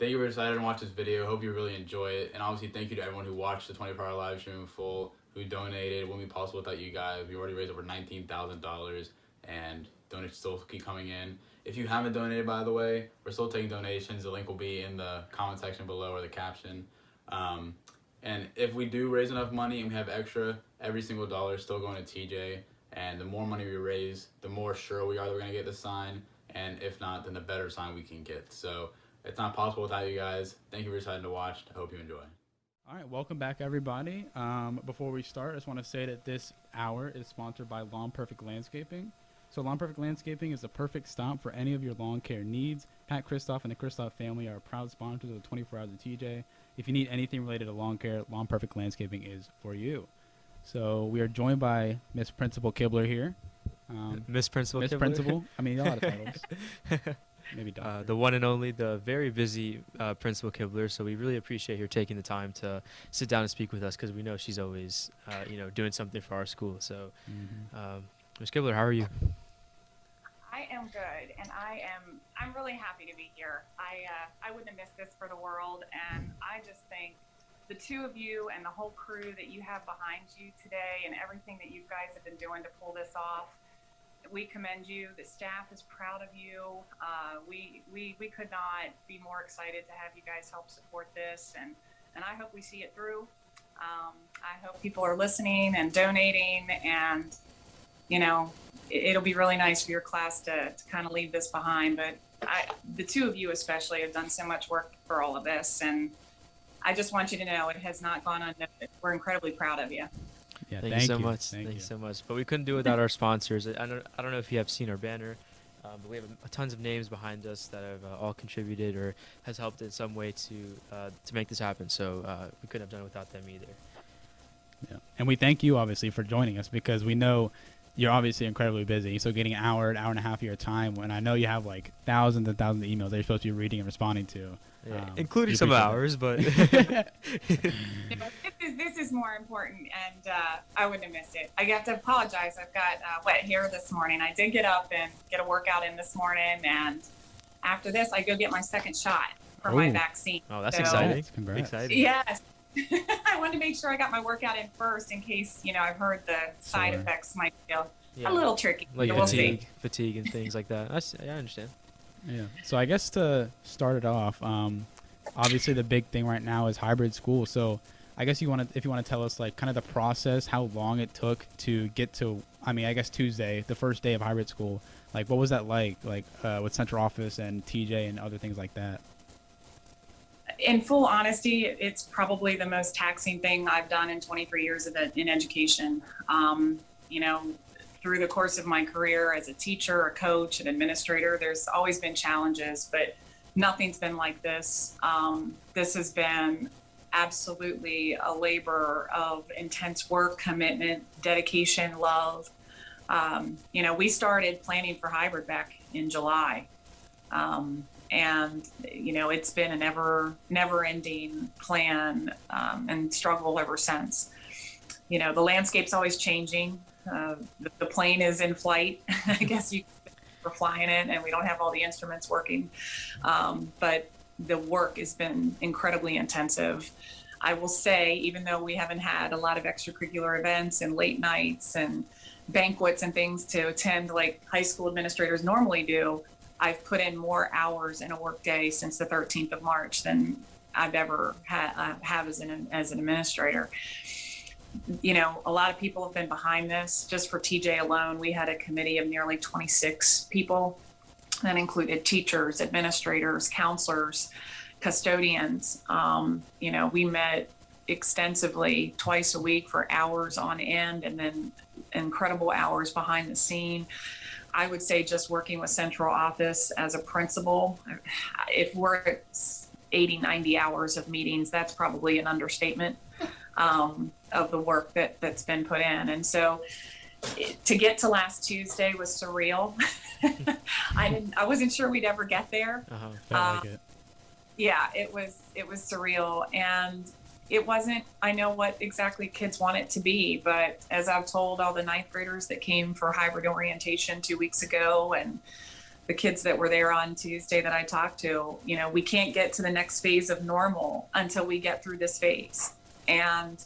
thank you for deciding to watch this video. Hope you really enjoy it. And obviously, thank you to everyone who watched the 24-hour live stream in full, who donated. It wouldn't be possible without you guys. We already raised over $19,000, and donations still keep coming in. If you haven't donated, by the way, we're still taking donations. The link will be in the comment section below or the caption. And if we do raise enough money and we have extra, every single dollar is still going to TJ. And the more money we raise, the more sure we are that we're going to get the sign. And if not, then the better sign we can get. So it's not possible without you guys. Thank you for deciding to watch. I hope you enjoy. All right, welcome back, everybody. Before we start, I just want to say that this hour is sponsored by Lawn Perfect Landscaping. So Lawn Perfect Landscaping is the perfect stop for any of your lawn care needs. Pat Kristoff and the Kristoff family are proud sponsors of the 24 Hours of TJ. If you need anything related to lawn care, Lawn Perfect Landscaping is for you. So we are joined by Miss Principal Kibler here. Miss Principal Miss Kibler? Principal. I mean, a lot of titles. Maybe doctor. The one and only, the very busy Principal Kibler. So we really appreciate her taking the time to sit down and speak with us because we know she's always, doing something for our school. So, Ms. Kibler, how are you? I am good, and I'm really happy to be here. I wouldn't have missed this for the world, and I just think the two of you and the whole crew that you have behind you today and everything that you guys have been doing to pull this off, we commend you. The staff is proud of you. We could not be more excited to have you guys help support this, and I hope we see it through. I hope people are listening and donating, and it'll be really nice for your class to kind of leave this behind. But the two of you especially have done so much work for all of this, and I just want you to know it has not gone unnoticed. We're incredibly proud of you. Yeah, thank you so much. Thank you so much. But we couldn't do it without our sponsors. I don't know if you have seen our banner, but we have tons of names behind us that have all contributed or has helped in some way to make this happen. So we couldn't have done it without them either. Yeah, and we thank you obviously for joining us because we know you're obviously incredibly busy. So getting an hour and a half of your time, when I know you have like thousands and thousands of emails that you're supposed to be reading and responding to. Yeah, including some hours, but this is more important, and I wouldn't have missed it. I have to apologize. I've got wet hair this morning. I did get up and get a workout in this morning, and after this, I go get my second shot for my vaccine. Oh, that's exciting! Congrats. Exciting. Yes. I wanted to make sure I got my workout in first in case, I've heard the side effects might feel a little tricky. Like we'll see. fatigue and things like that. I understand. Yeah. So I guess to start it off, obviously the big thing right now is hybrid school. So I guess if you want to tell us like kind of the process, how long it took to get to, I guess Tuesday, the first day of hybrid school, like what was that like with central office and TJ and other things like that? In full honesty, it's probably the most taxing thing I've done in 23 years in education. Through the course of my career as a teacher, a coach, an administrator, there's always been challenges, but nothing's been like this. This has been absolutely a labor of intense work, commitment, dedication, love. We started planning for hybrid back in July. And it's been a never-ending plan and struggle ever since. The landscape's always changing. The plane is in flight. I guess we're flying it, and we don't have all the instruments working. But the work has been incredibly intensive. I will say, even though we haven't had a lot of extracurricular events and late nights and banquets and things to attend like high school administrators normally do, I've put in more hours in a work day since the 13th of March than I've ever have as an administrator. A lot of people have been behind this. Just for TJ alone, we had a committee of nearly 26 people that included teachers, administrators, counselors, custodians. We met extensively twice a week for hours on end, and then incredible hours behind the scene. I would say just working with central office as a principal, if we're at 80, 90 hours of meetings, that's probably an understatement of the work that's been put in. And so to get to last Tuesday was surreal. I wasn't sure we'd ever get there. Felt like it. Yeah, it was surreal. And it wasn't, I know what exactly kids want it to be, but as I've told all the ninth graders that came for hybrid orientation 2 weeks ago, and the kids that were there on Tuesday that I talked to, you know, we can't get to the next phase of normal until we get through this phase. And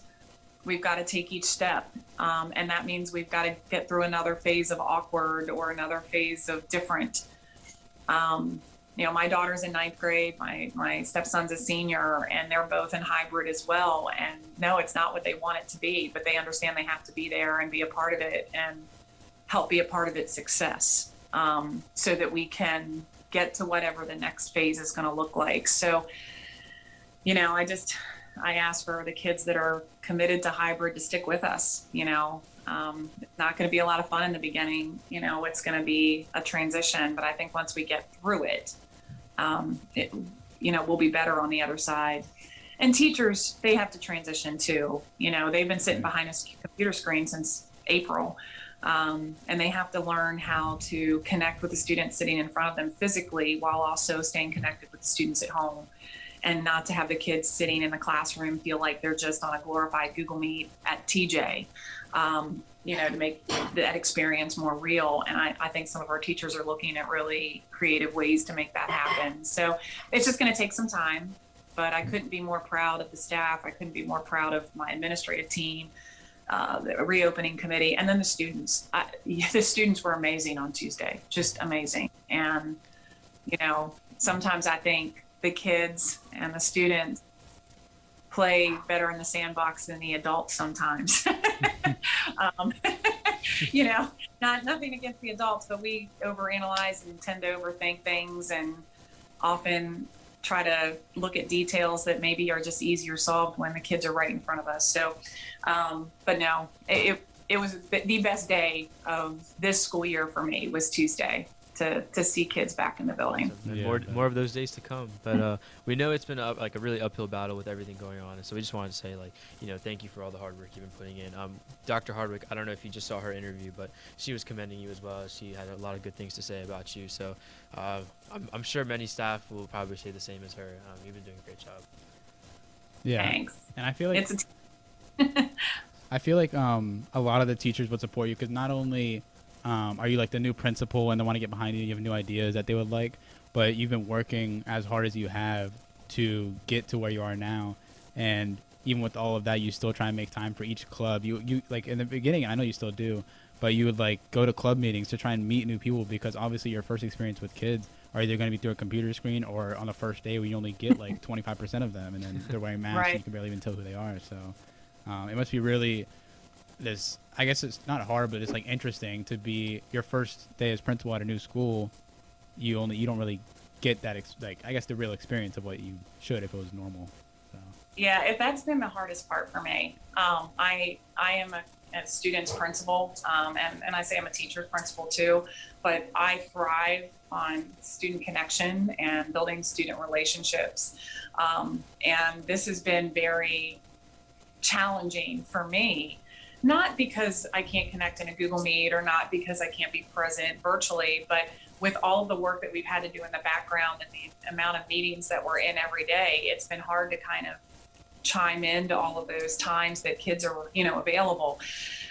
we've got to take each step. And that means we've got to get through another phase of awkward or another phase of different. You know, my daughter's in 9th grade, my stepson's a senior, and they're both in hybrid as well. And no, it's not what they want it to be, but they understand they have to be there and be a part of it and help be a part of its success, so that we can get to whatever the next phase is going to look like. So, you know, I ask for the kids that are committed to hybrid to stick with us. You know, it's not going to be a lot of fun in the beginning. You know, it's going to be a transition, but I think once we get through it, you know, we'll be better on the other side. And teachers, they have to transition too. You know, they've been sitting behind a computer screen since April, and they have to learn how to connect with the students sitting in front of them physically while also staying connected with the students at home, and not to have the kids sitting in the classroom feel like they're just on a glorified Google Meet at TJ, you know, to make that experience more real. And I think some of our teachers are looking at really creative ways to make that happen. So it's just going to take some time, but I couldn't be more proud of the staff. I couldn't be more proud of my administrative team, the reopening committee, and then the students. The students were amazing on Tuesday, just amazing. And, you know, sometimes I think the kids and the students play better in the sandbox than the adults sometimes. You know, nothing against the adults, but we overanalyze and tend to overthink things and often try to look at details that maybe are just easier solved when the kids are right in front of us. So, but no, it was the best day of this school year for me was Tuesday. To see kids back in the building. Awesome. Yeah, more of those days to come. But we know it's been like a really uphill battle with everything going on. And so we just wanted to say, like, you know, thank you for all the hard work you've been putting in. Dr. Hardwick, I don't know if you just saw her interview, but she was commending you as well. She had a lot of good things to say about you. So I'm sure many staff will probably say the same as her. You've been doing a great job. Yeah. Thanks. And I feel like I feel like a lot of the teachers would support you, because not only are you like the new principal and they want to get behind you, you have new ideas that they would like, but you've been working as hard as you have to get to where you are now. And even with all of that, you still try and make time for each club. You like in the beginning, I know you still do, but you would like go to club meetings to try and meet new people, because obviously your first experience with kids are either going to be through a computer screen or on the first day when you only get like 25% of them, and then they're wearing masks Right. and you can barely even tell who they are. So it must be really this, I guess it's not hard, but it's like interesting to be your first day as principal at a new school. You don't really get that like, I guess, the real experience of what you should if it was normal. So Yeah, that's been the hardest part for me. I am a student's principal, and I say I'm a teacher's principal too, but I thrive on student connection and building student relationships. And this has been very challenging for me, not because I can't connect in a Google Meet or not because I can't be present virtually, but with all of the work that we've had to do in the background and the amount of meetings that we're in every day, it's been hard to kind of chime into all of those times that kids are, you know, available.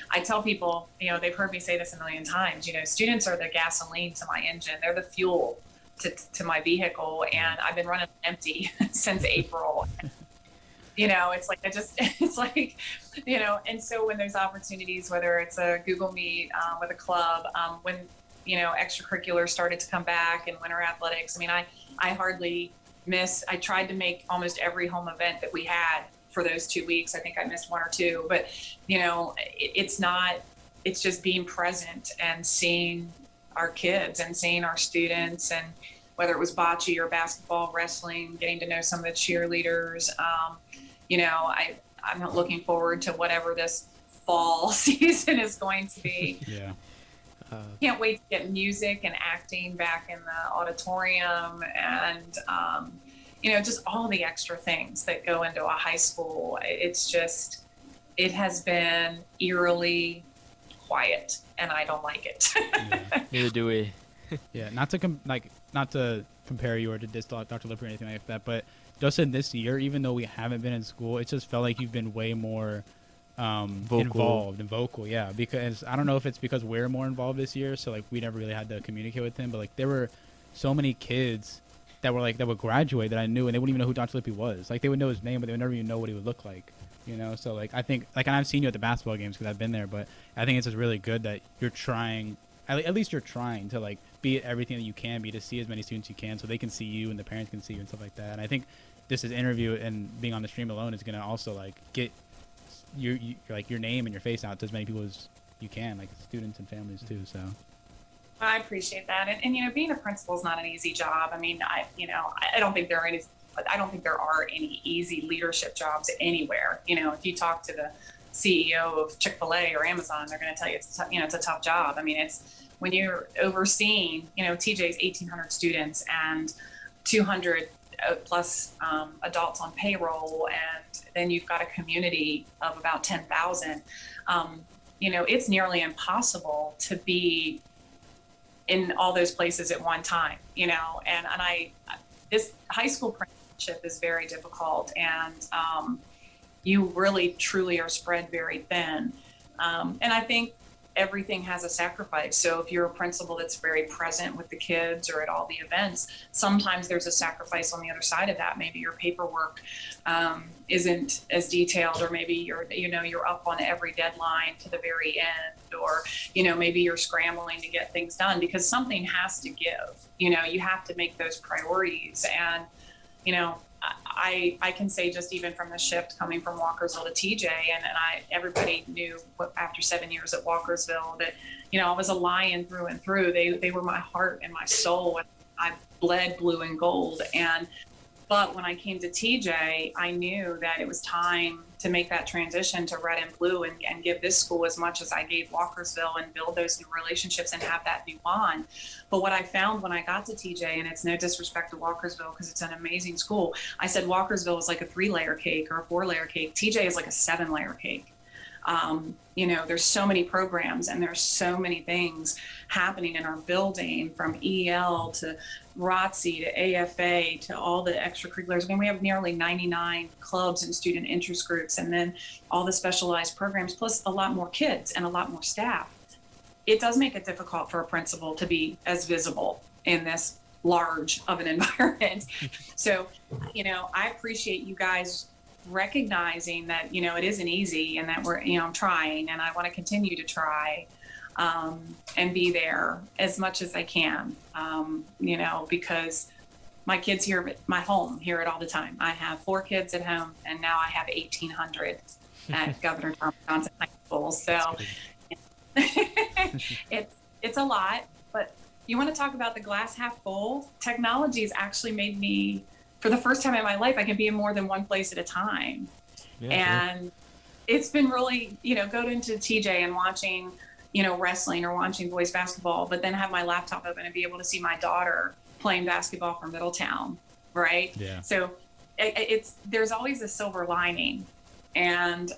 I tell people, you know, they've heard me say this a million times, you know, students are the gasoline to my engine. They're the fuel to my vehicle. And I've been running empty since April. You know, it's like, it's like, you know, and so when there's opportunities, whether it's a Google Meet with a club, when, you know, extracurriculars started to come back and winter athletics, I mean, I hardly miss, I tried to make almost every home event that we had for those 2 weeks. I think I missed one or two, but, you know, it's just being present and seeing our kids and seeing our students, and whether it was bocce or basketball, wrestling, getting to know some of the cheerleaders. You know, I'm looking forward to whatever this fall season is going to be. yeah. Can't wait to get music and acting back in the auditorium, and, you know, just all the extra things that go into a high school. It's just, it has been eerily quiet, and I don't like it. Yeah. Neither do we. Yeah, not to compare you or to diss Dr. Lipper or anything like that, but just in this year, even though we haven't been in school, it just felt like you've been way more involved and vocal. Yeah, because I don't know if it's because we're more involved this year, so like we never really had to communicate with him, but like there were so many kids that were like that would graduate that I knew, and they wouldn't even know who Don Filippi was. Like they would know his name, but they would never even know what he would look like. So like I think like, and I've seen you at the basketball games because I've been there, but I think it's just really good that you're trying. At least you're trying to like be everything that you can be to see as many students you can, so they can see you and the parents can see you and stuff like that. And I think this interview and being on the stream alone is gonna also like get your name and your face out to as many people as you can, like students and families too. So I appreciate that. And being a principal is not an easy job. I mean, I don't think there are any easy leadership jobs anywhere. If you talk to the CEO of Chick-fil-A or Amazon, they're going to tell you it's a tough job. I mean, it's when you're overseeing, TJ's 1,800 students and 200 plus adults on payroll, and then you've got a community of about 10,000. It's nearly impossible to be in all those places at one time, and this high school apprenticeship is very difficult, and you really truly are spread very thin. And I think everything has a sacrifice. So if you're a principal that's very present with the kids or at all the events, sometimes there's a sacrifice on the other side of that. Maybe your paperwork isn't as detailed, or maybe you're up on every deadline to the very end, or maybe you're scrambling to get things done because something has to give. You have to make those priorities. And I can say, just even from the shift coming from Walkersville to TJ, and everybody knew after 7 years at Walkersville that, I was a lion through and through. They were my heart and my soul, and I bled blue and gold. But when I came to TJ, I knew that it was time to make that transition to red and blue and give this school as much as I gave Walkersville and build those new relationships and have that new bond. But what I found when I got to TJ, and it's no disrespect to Walkersville because it's an amazing school, I said Walkersville is like a 3-layer cake or a 4-layer cake. TJ is like a 7-layer cake. There's so many programs and there's so many things happening in our building, from EL to ROTC to AFA to all the extracurriculars. I mean, we have nearly 99 clubs and student interest groups, and then all the specialized programs, plus a lot more kids and a lot more staff. It does make it difficult for a principal to be as visible in this large of an environment. So, I appreciate you guys recognizing that, it isn't easy, and that we're, I'm trying, and I want to continue to try, and be there as much as I can, because my kids here at my home hear it all the time. I have 4 kids at home, and now I have 1,800 at Governor Tom Johnson High School. So it's a lot, but you want to talk about the glass half full? Technology has actually made me, for the first time in my life, I can be in more than one place at a time. Yeah, and it's been really, going into TJ and watching, wrestling or watching boys basketball, but then have my laptop open and be able to see my daughter playing basketball for Middletown, right? Yeah. So there's always a silver lining. And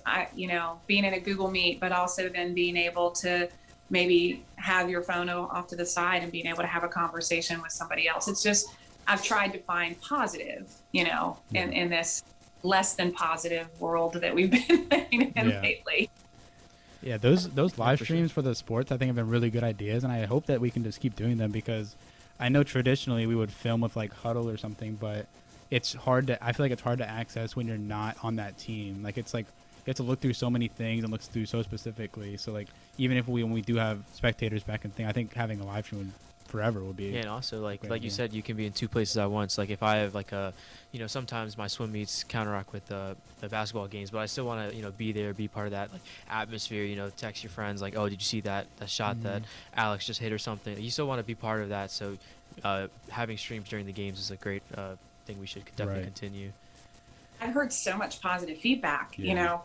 being in a Google Meet, but also then being able to maybe have your phone off to the side and being able to have a conversation with somebody else. It's just, I've tried to find positive, in this less than positive world that we've been living in lately. Yeah, those live streams for the sports, I think, have been really good ideas, and I hope that we can just keep doing them, because I know traditionally we would film with like Huddle or something, but it's hard to, I feel like it's hard to access when you're not on that team. Like, it's like you have to look through so many things and look through so specifically. So like, even if when we do have spectators back and thing, I think having a live stream forever will be. Yeah, and also like you said, you can be in 2 places at once. Like if I have like a, sometimes my swim meets counteract with the basketball games, but I still want to be there, be part of that like atmosphere. Text your friends like, oh, did you see that shot that Alex just hit or something? You still want to be part of that. So having streams during the games is a great thing we should definitely continue. I've heard so much positive feedback.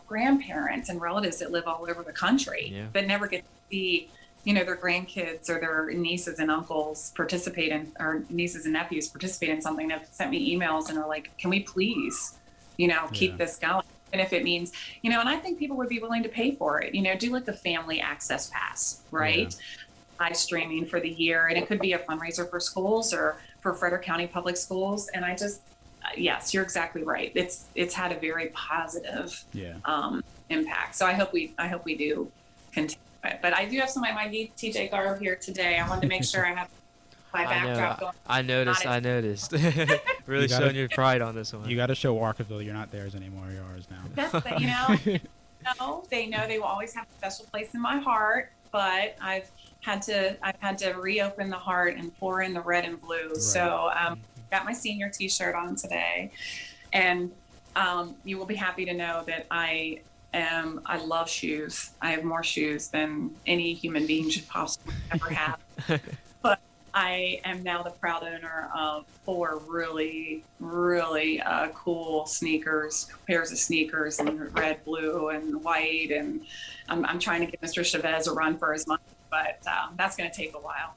Grandparents and relatives that live all over the country that never get to see their grandkids or their nieces and uncles participate in, or nieces and nephews participate in something, have sent me emails and are like, can we please, keep this going? And if it means, and I think people would be willing to pay for it, do like the family access pass, right? Live streaming for the year. And it could be a fundraiser for schools or for Frederick County Public Schools. And I just, yes, you're exactly right. It's had a very positive impact. So I hope we do continue. But I do have some of my TJ garb here today. I wanted to make sure I have my backdrop going. I noticed. Not I noticed. Really You gotta- showing your pride on this one. You got to show Walkerville you're not theirs anymore. You're ours now. That's the, they know they will always have a special place in my heart, but I've had to reopen the heart and pour in the red and blue. Right. So got my senior t-shirt on today, and you will be happy to know that I love shoes. I have more shoes than any human being should possibly ever have. But I am now the proud owner of 4 really, really cool pairs of sneakers in red, blue, and white. And I'm trying to give Mr. Chavez a run for his money, but that's going to take a while.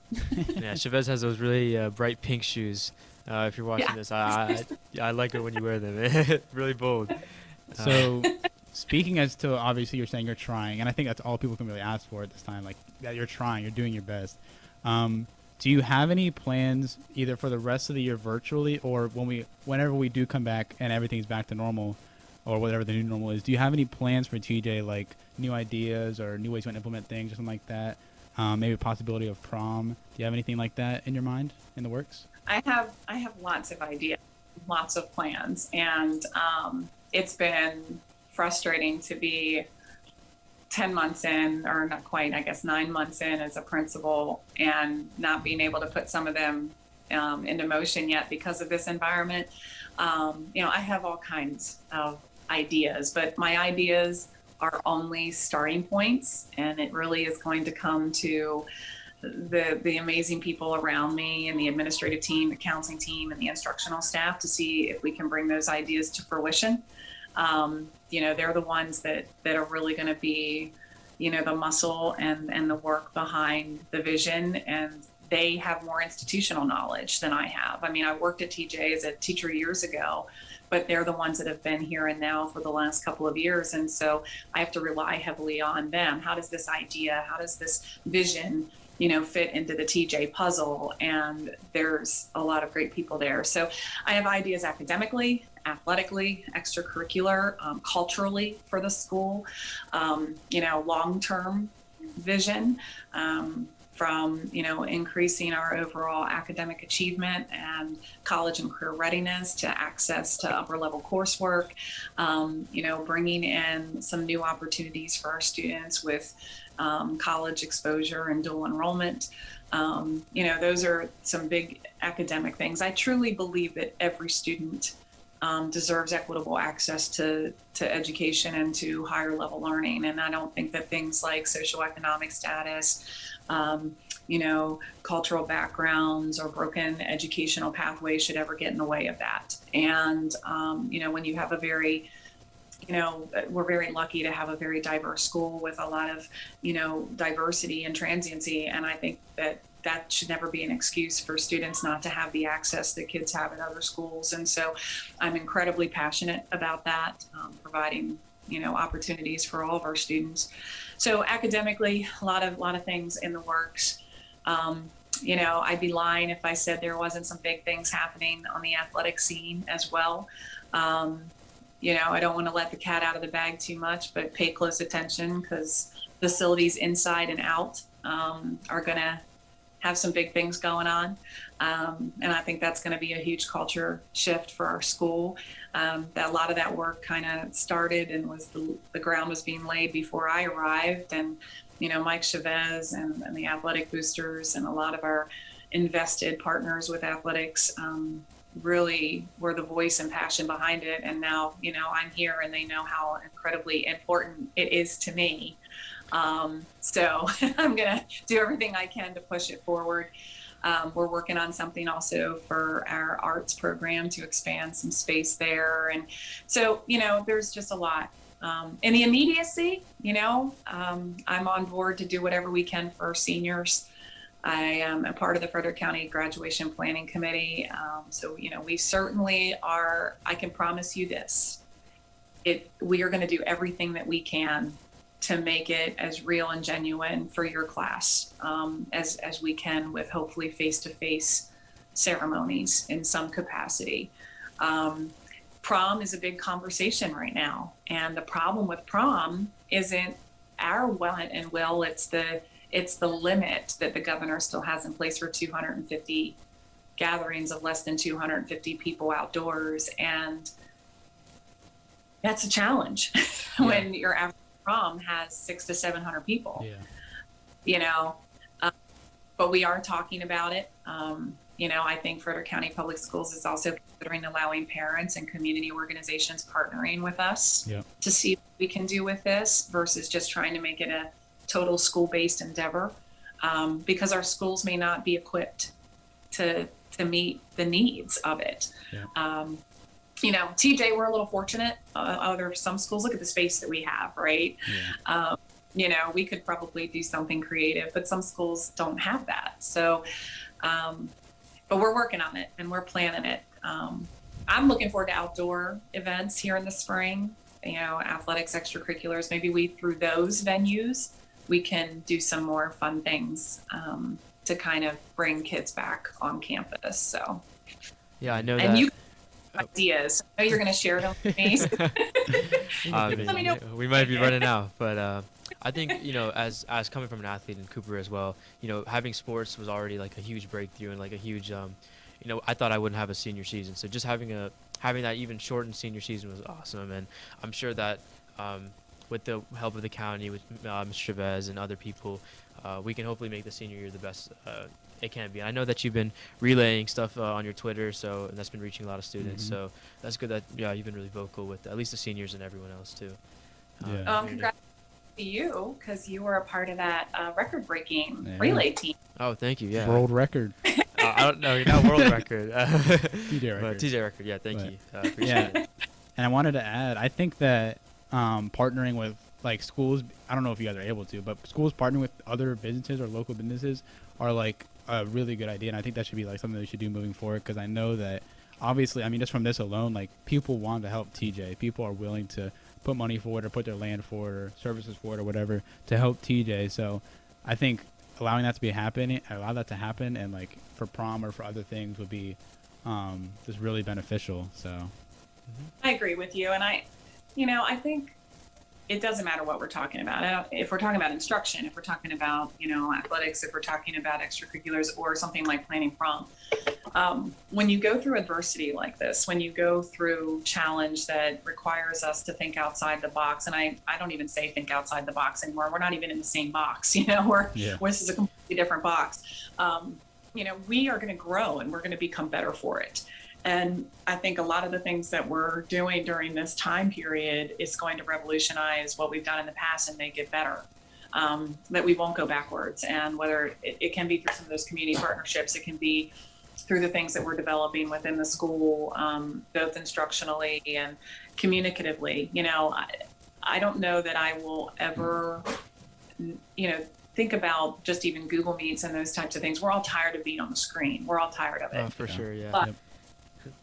Yeah, Chavez has those really bright pink shoes. If you're watching this, I like it when you wear them. Really bold. So, speaking as to, obviously you're saying you're trying, and I think that's all people can really ask for at this time, like that you're trying, you're doing your best. Do you have any plans either for the rest of the year virtually, or whenever we do come back and everything's back to normal, or whatever the new normal is? Do you have any plans for TJ, like new ideas or new ways to implement things or something like that? Maybe a possibility of prom. Do you have anything like that in your mind, in the works? I have lots of ideas, lots of plans, and it's been frustrating to be 10 months in, or not quite, I guess 9 months in as a principal, and not being able to put some of them into motion yet because of this environment. I have all kinds of ideas, but my ideas are only starting points, and it really is going to come to the amazing people around me and the administrative team, the counseling team, and the instructional staff to see if we can bring those ideas to fruition. They're the ones that are really going to be, the muscle and the work behind the vision, and they have more institutional knowledge than I have. I mean, I worked at TJ as a teacher years ago, but they're the ones that have been here and now for the last couple of years. And so I have to rely heavily on them. How does this idea, how does this vision, fit into the TJ puzzle? And there's a lot of great people there. So I have ideas academically, athletically, extracurricular, culturally for the school, long-term vision, from, increasing our overall academic achievement and college and career readiness to access to upper level coursework, bringing in some new opportunities for our students with college exposure and dual enrollment. Those are some big academic things. I truly believe that every student deserves equitable access to education and to higher level learning. And I don't think that things like socioeconomic status, cultural backgrounds, or broken educational pathways should ever get in the way of that. And, when you have we're very lucky to have a very diverse school with a lot of, diversity and transiency. And I think that should never be an excuse for students not to have the access that kids have at other schools. And so I'm incredibly passionate about that, providing, opportunities for all of our students. So academically, a lot of things in the works. I'd be lying if I said there wasn't some big things happening on the athletic scene as well. I don't want to let the cat out of the bag too much, but pay close attention, because facilities inside and out are going to have some big things going on. And I think that's going to be a huge culture shift for our school. That a lot of that work kind of started and was the ground was being laid before I arrived. And, Mike Chavez and the athletic boosters and a lot of our invested partners with athletics really were the voice and passion behind it. And now, I'm here, and they know how incredibly important it is to me. So I'm going to do everything I can to push it forward. We're working on something also for our arts program to expand some space there. And so, there's just a lot. In the immediacy, I'm on board to do whatever we can for our seniors. I am a part of the Frederick County Graduation Planning Committee. So, we certainly are. I can promise you this. We are going to do everything that we can to make it as real and genuine for your class as we can, with hopefully face-to-face ceremonies in some capacity. Prom is a big conversation right now. And the problem with prom isn't our want and will, it's the it's the limit that the governor still has in place for 250 gatherings of less than 250 people outdoors. And that's a challenge when your average prom has 600 to 700 people, you know, but we are talking about it. You know, I think Frederick County Public Schools is also considering allowing parents and community organizations partnering with us to see what we can do with this versus just trying to make it a total school-based endeavor, because our schools may not be equipped to meet the needs of it. You know, TJ, we're a little fortunate. Other some schools, look at the space that we have, right? You know, we could probably do something creative, but some schools don't have that. So, but we're working on it and we're planning it. I'm looking forward to outdoor events here in the spring, you know, athletics, extracurriculars. Maybe we, through those venues, we can do some more fun things to kind of bring kids back on campus. So, yeah, I know and that. You ideas. I know you're going to share them with me. Let me know. We might be running out, but I think, you know, as coming from an athlete in Cooper as well, you know, having sports was already like a huge breakthrough and like a huge, you know, I thought I wouldn't have a senior season. So just having that even shortened senior season was awesome. And I'm sure that with the help of the county, with Mr. Chavez and other people, we can hopefully make the senior year the best it can be. And I know that you've been relaying stuff on your Twitter, and that's been reaching a lot of students. So that's good that you've been really vocal with at least the seniors and everyone else too. Congrats to you, because you were a part of that record-breaking relay team. Oh, thank you. Yeah, world record. I don't know, not world record. TJ record. But TJ record. Yeah, thank you. Appreciate it. And I wanted to add, I think that partnering with like schools, I don't know if you guys are able to, but schools partnering with other businesses or local businesses are like a really good idea. And I think that should be like something that we should do moving forward, because I know that obviously, I mean, just from this alone, like people want to help TJ. People are willing to put money for it or put their land for it or services for it or whatever to help TJ. So I think allow that to happen and like for prom or for other things would be just really beneficial. So I agree with you. And I think it doesn't matter what we're talking about. If we're talking about instruction, if we're talking about, you know, athletics, if we're talking about extracurriculars or something like planning prom, when you go through adversity like this, when you go through challenge that requires us to think outside the box, and I don't even say think outside the box anymore. We're not even in the same box, you know, this is a completely different box. You know, we are going to grow and we're going to become better for it. And I think a lot of the things that we're doing during this time period is going to revolutionize what we've done in the past and make it better, that we won't go backwards. And whether it can be through some of those community partnerships, it can be through the things that we're developing within the school, both instructionally and communicatively. You know, I don't know that I will ever, you know, think about just even Google Meets and those types of things. We're all tired of being on the screen. We're all tired of it. Oh, for sure, yeah. But,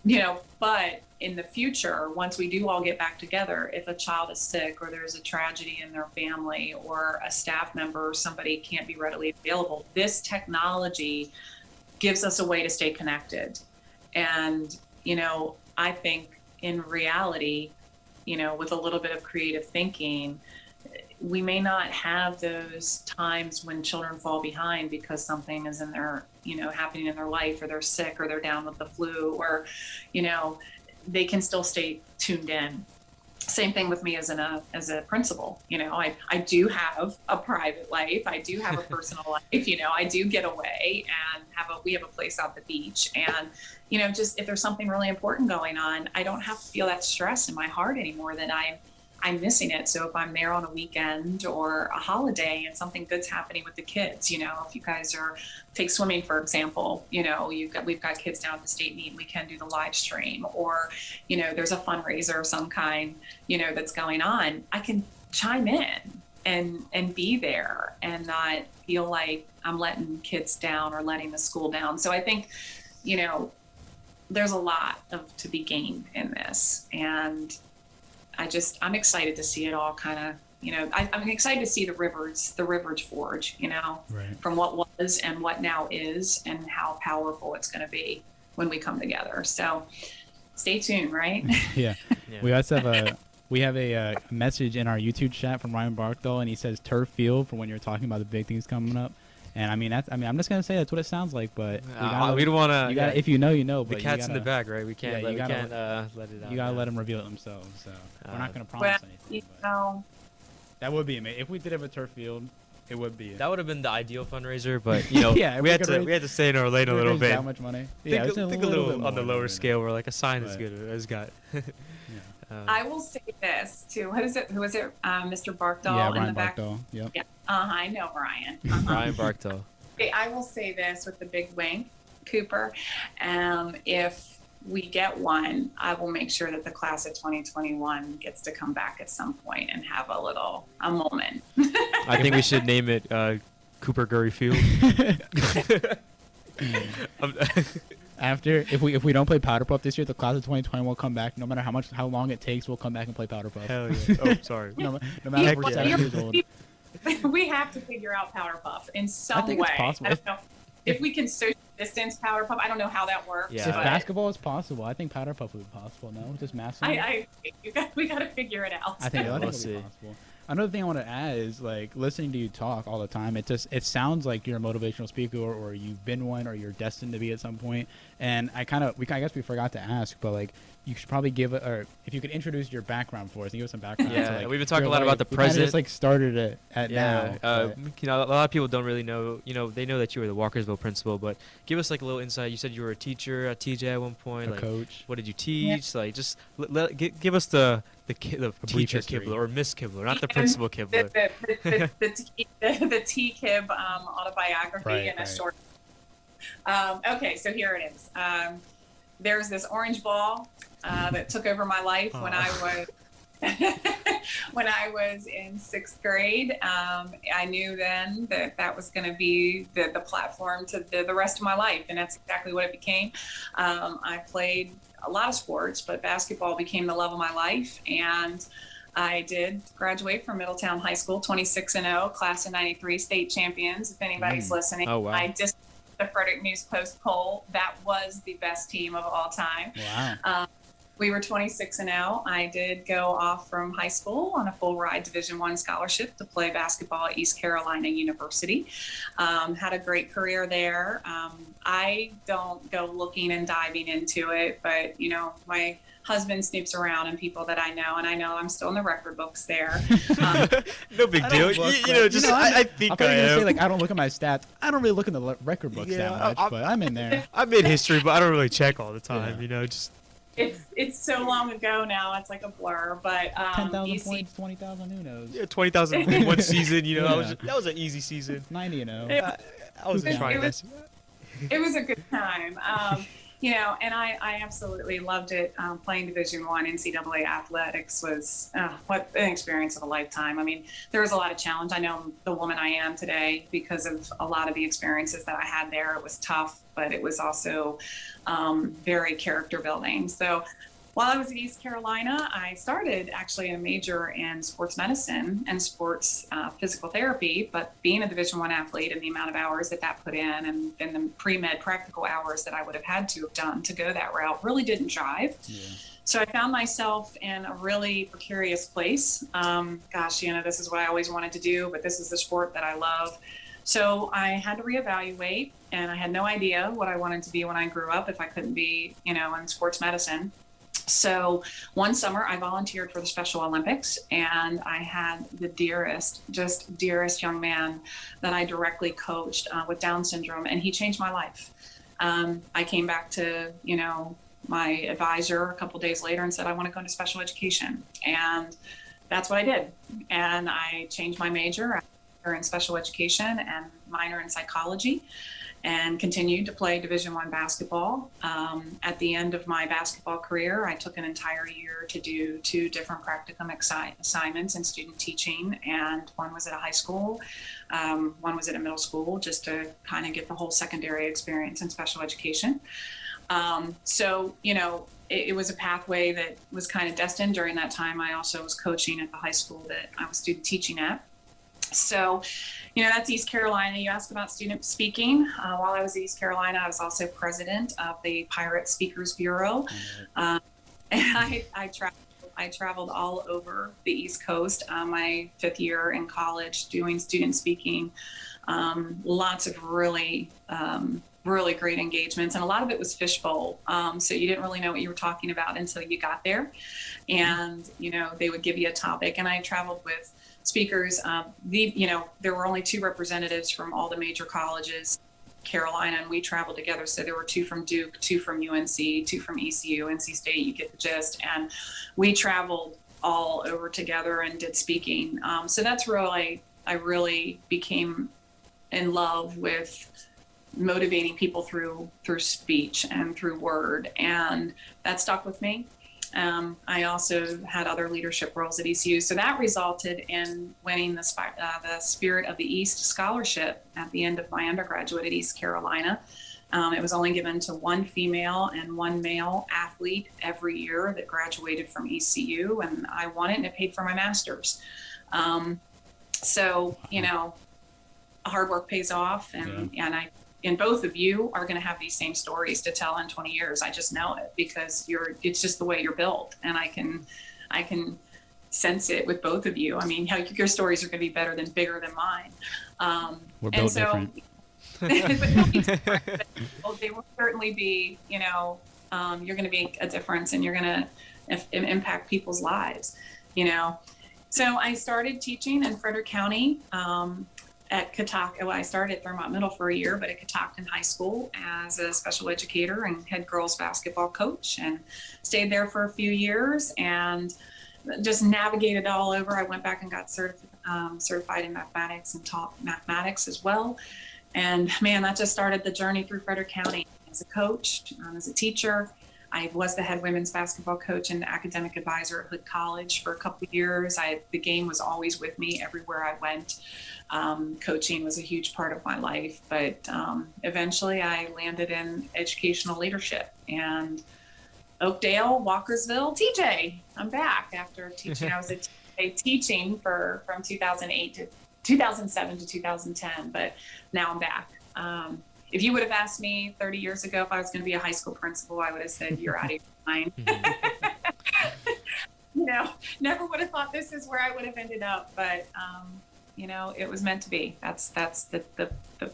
you know, but in the future, once we do all get back together, if a child is sick or there's a tragedy in their family or a staff member or somebody can't be readily available, this technology gives us a way to stay connected. And, you know, I think in reality, you know, with a little bit of creative thinking, we may not have those times when children fall behind because something is in their, you know, happening in their life, or they're sick, or they're down with the flu, or, you know, they can still stay tuned in. Same thing with me as a principal. You know, I do have a private life. I do have a personal life. You know, I do get away and we have a place out the beach. And, you know, just if there's something really important going on, I don't have to feel that stress in my heart anymore that I'm missing it. So if I'm there on a weekend or a holiday and something good's happening with the kids, you know, if you guys take swimming, for example, you know, we've got kids down at the state meet, we can do the live stream, or, you know, there's a fundraiser of some kind, you know, that's going on, I can chime in and be there and not feel like I'm letting kids down or letting the school down. So I think, you know, there's a lot to be gained in this. And I'm excited to see it all kind of, you know, I'm excited to see the rivers forge, you know, from what was and what now is, and how powerful it's going to be when we come together. So stay tuned, right? Yeah. We also have We have a message in our YouTube chat from Ryan Barkdahl, and he says turf field for when you're talking about the big things coming up. And I mean, I'm just gonna say that's what it sounds like, but we don't want to. Yeah. If you know, you know. The but cat's in the bag, right? We can't. Yeah, we can't let it out. You gotta let them reveal it themselves. So we're not gonna promise anything. That would be amazing if we did have a turf field. It would be. That would have been the ideal fundraiser, but you know, yeah, we had to stay in our lane a little bit. That much money. Yeah, think a little on the lower scale, where like a sign is good. It's got. I will say this too. Who is it? Mr. Barkdahl yeah, in Ryan the back. Barkdahl. Yep. Yeah. I know Ryan. Ryan Barkdahl. Okay, I will say this with the big wink, Cooper. If we get one, I will make sure that the class of 2021 gets to come back at some point and have a moment. I think we should name it Cooper Gurry Field. If we don't play Powder Puff this year, the class of 2020 will come back. No matter how long it takes, we'll come back and play Powder Puff. Hell yeah! Oh, sorry. no matter if we're 7 years old. We have to figure out Powder Puff in some way. I think it's possible. I don't know if we can social distance Powder Puff. I don't know how that works. Yeah. If basketball is possible, I think Powder Puff would be possible. No, just massive. We got to figure it out. I think we'll it would be possible. Another thing I want to add is like listening to you talk all the time. It sounds like you're a motivational speaker, or you've been one, or you're destined to be at some point. And I guess we forgot to ask, but like you should probably or if you could introduce your background for us and give us some background. Yeah, so, like, we've been talking a lot about the present. Just like started it at now. You know, a lot of people don't really know. You know, they know that you were the Walkersville principal, but give us like a little insight. You said you were a teacher at TJ at one point. A coach. What did you teach? Yeah. Like, just give us the teacher Kibler or Miss Kibler, not the principal Kibler. The T Kib autobiography in a short. Okay, so here it is. There's this orange ball that took over my life when I was in 6th grade. I knew then that was going to be the platform to the rest of my life, and that's exactly what it became. I played a lot of sports, but basketball became the love of my life, and I did graduate from Middletown High School, 26-0, class of '93, state champions. If anybody's listening, oh, wow. I just the Frederick News Post poll. That was the best team of all time. Wow. We were 26-0. I did go off from high school on a full ride Division I scholarship to play basketball at East Carolina University. Had a great career there. I don't go looking and diving into it, but you know, my husband snoops around and people that I know, and I know I'm still in the record books there. No big deal. I think I am. Say, like, I don't look at my stats. I don't really look in the record books that much, but I'm in there. I'm in history, but I don't really check all the time. Yeah. You know, just. It's so long ago now. It's like a blur, but 10,000 points, 20,000. Who knows? Yeah, 20,000 in one season. You know, that was an easy season. 90-0. I wasn't trying this. It was a good time. You know, and I absolutely loved it. Playing Division I NCAA athletics was what an experience of a lifetime. I mean, there was a lot of challenge. I know I'm the woman I am today because of a lot of the experiences that I had there. It was tough, but it was also very character building. So while I was at East Carolina, I started actually a major in sports medicine and sports physical therapy, but being a Division I athlete and the amount of hours that put in and the pre-med practical hours that I would have had to have done to go that route really didn't jive. Yeah. So I found myself in a really precarious place. Gosh, you know, this is what I always wanted to do, but this is the sport that I love. So I had to reevaluate, and I had no idea what I wanted to be when I grew up if I couldn't be, you know, in sports medicine. So one summer I volunteered for the Special Olympics, and I had the dearest young man that I directly coached with Down syndrome, and he changed my life. I came back to, you know, my advisor a couple days later and said, I want to go into special education. And that's what I did. And I changed my major in special education and minor in psychology, and continued to play Division I basketball. At the end of my basketball career, I took an entire year to do 2 different practicum assignments in student teaching, and one was at a high school, one was at a middle school, just to kind of get the whole secondary experience in special education. So, you know, it was a pathway that was kind of destined. During that time, I also was coaching at the high school that I was student teaching at. So, you know, that's East Carolina. You asked about student speaking. While I was at East Carolina, I was also president of the Pirate Speakers Bureau. And I traveled I traveled all over the East Coast. My 5th year in college doing student speaking, lots of really great engagements. And a lot of it was fishbowl. So you didn't really know what you were talking about until you got there. And, they would give you a topic. And I traveled with speakers. There were only 2 representatives from all the major colleges, Carolina, and we traveled together. So there were 2 from Duke, 2 from UNC, 2 from ECU, NC State, you get the gist. And we traveled all over together and did speaking. So that's really, I really became in love with motivating people through speech and through word. And that stuck with me. I also had other leadership roles at ECU. So that resulted in winning the Spirit of the East scholarship at the end of my undergraduate at East Carolina. It was only given to 1 female and 1 male athlete every year that graduated from ECU, and I won it, and it paid for my master's. Hard work pays off, and both of you are going to have these same stories to tell in 20 years. I just know it, because it's just the way you're built, and I can sense it with both of you. I mean, your stories are going to be bigger than mine. We're built different. But they will certainly be, you're going to make a difference, and you're going to impact people's lives, So I started teaching in Frederick County, at Catoctin. Well, I started at Thurmont Middle for a year, but at Catoctin High School as a special educator and head girls basketball coach, and stayed there for a few years and just navigated all over. I went back and got certified in mathematics and taught mathematics as well. And man, that just started the journey through Frederick County as a coach, as a teacher. I was the head women's basketball coach and academic advisor at Hood College for a couple of years. The game was always with me everywhere I went. Coaching was a huge part of my life, but eventually I landed in educational leadership, and Oakdale, Walkersville, TJ. I'm back after teaching. I was teaching from 2008 to 2007 to 2010, but now I'm back. If you would have asked me 30 years ago if I was going to be a high school principal, I would have said, you're out of your mind. Never would have thought this is where I would have ended up, but it was meant to be. That's the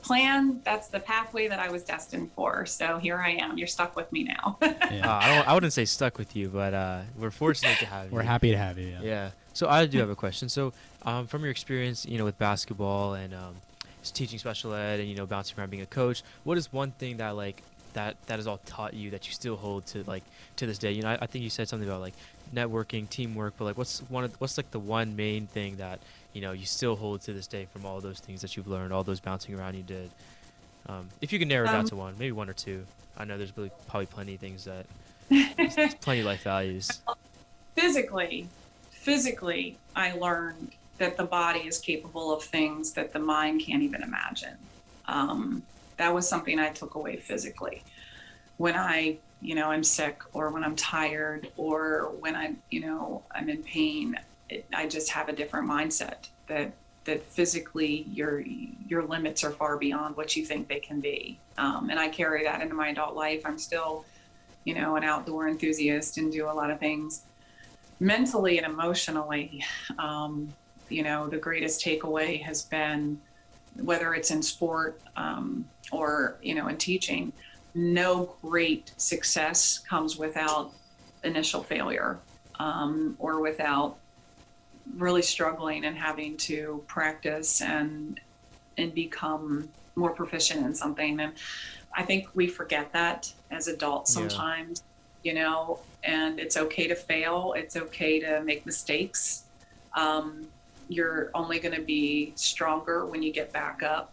plan. That's the pathway that I was destined for. So here I am. You're stuck with me now. I wouldn't say stuck with you, but we're fortunate to have you. We're happy to have you. Yeah. So I do have a question. So from your experience, with basketball and teaching special ed and bouncing around being a coach, what is one thing that that has all taught you that you still hold to to this day? I think you said something about networking, teamwork, but what's the one main thing that you still hold to this day from all those things that you've learned, all those bouncing around you did? If you can narrow it down to one, maybe 1 or 2. I know there's probably plenty of things that there's plenty of life values. Physically, I learned that the body is capable of things that the mind can't even imagine. That was something I took away physically. When I'm sick, or when I'm tired, or when I'm in pain, I just have a different mindset that physically your limits are far beyond what you think they can be. And I carry that into my adult life. I'm still, an outdoor enthusiast and do a lot of things. Mentally and emotionally, the greatest takeaway has been, whether it's in sport or, in teaching, no great success comes without initial failure or without really struggling and having to practice and become more proficient in something. And I think we forget that as adults sometimes, and it's okay to fail. It's okay to make mistakes. You're only going to be stronger when you get back up.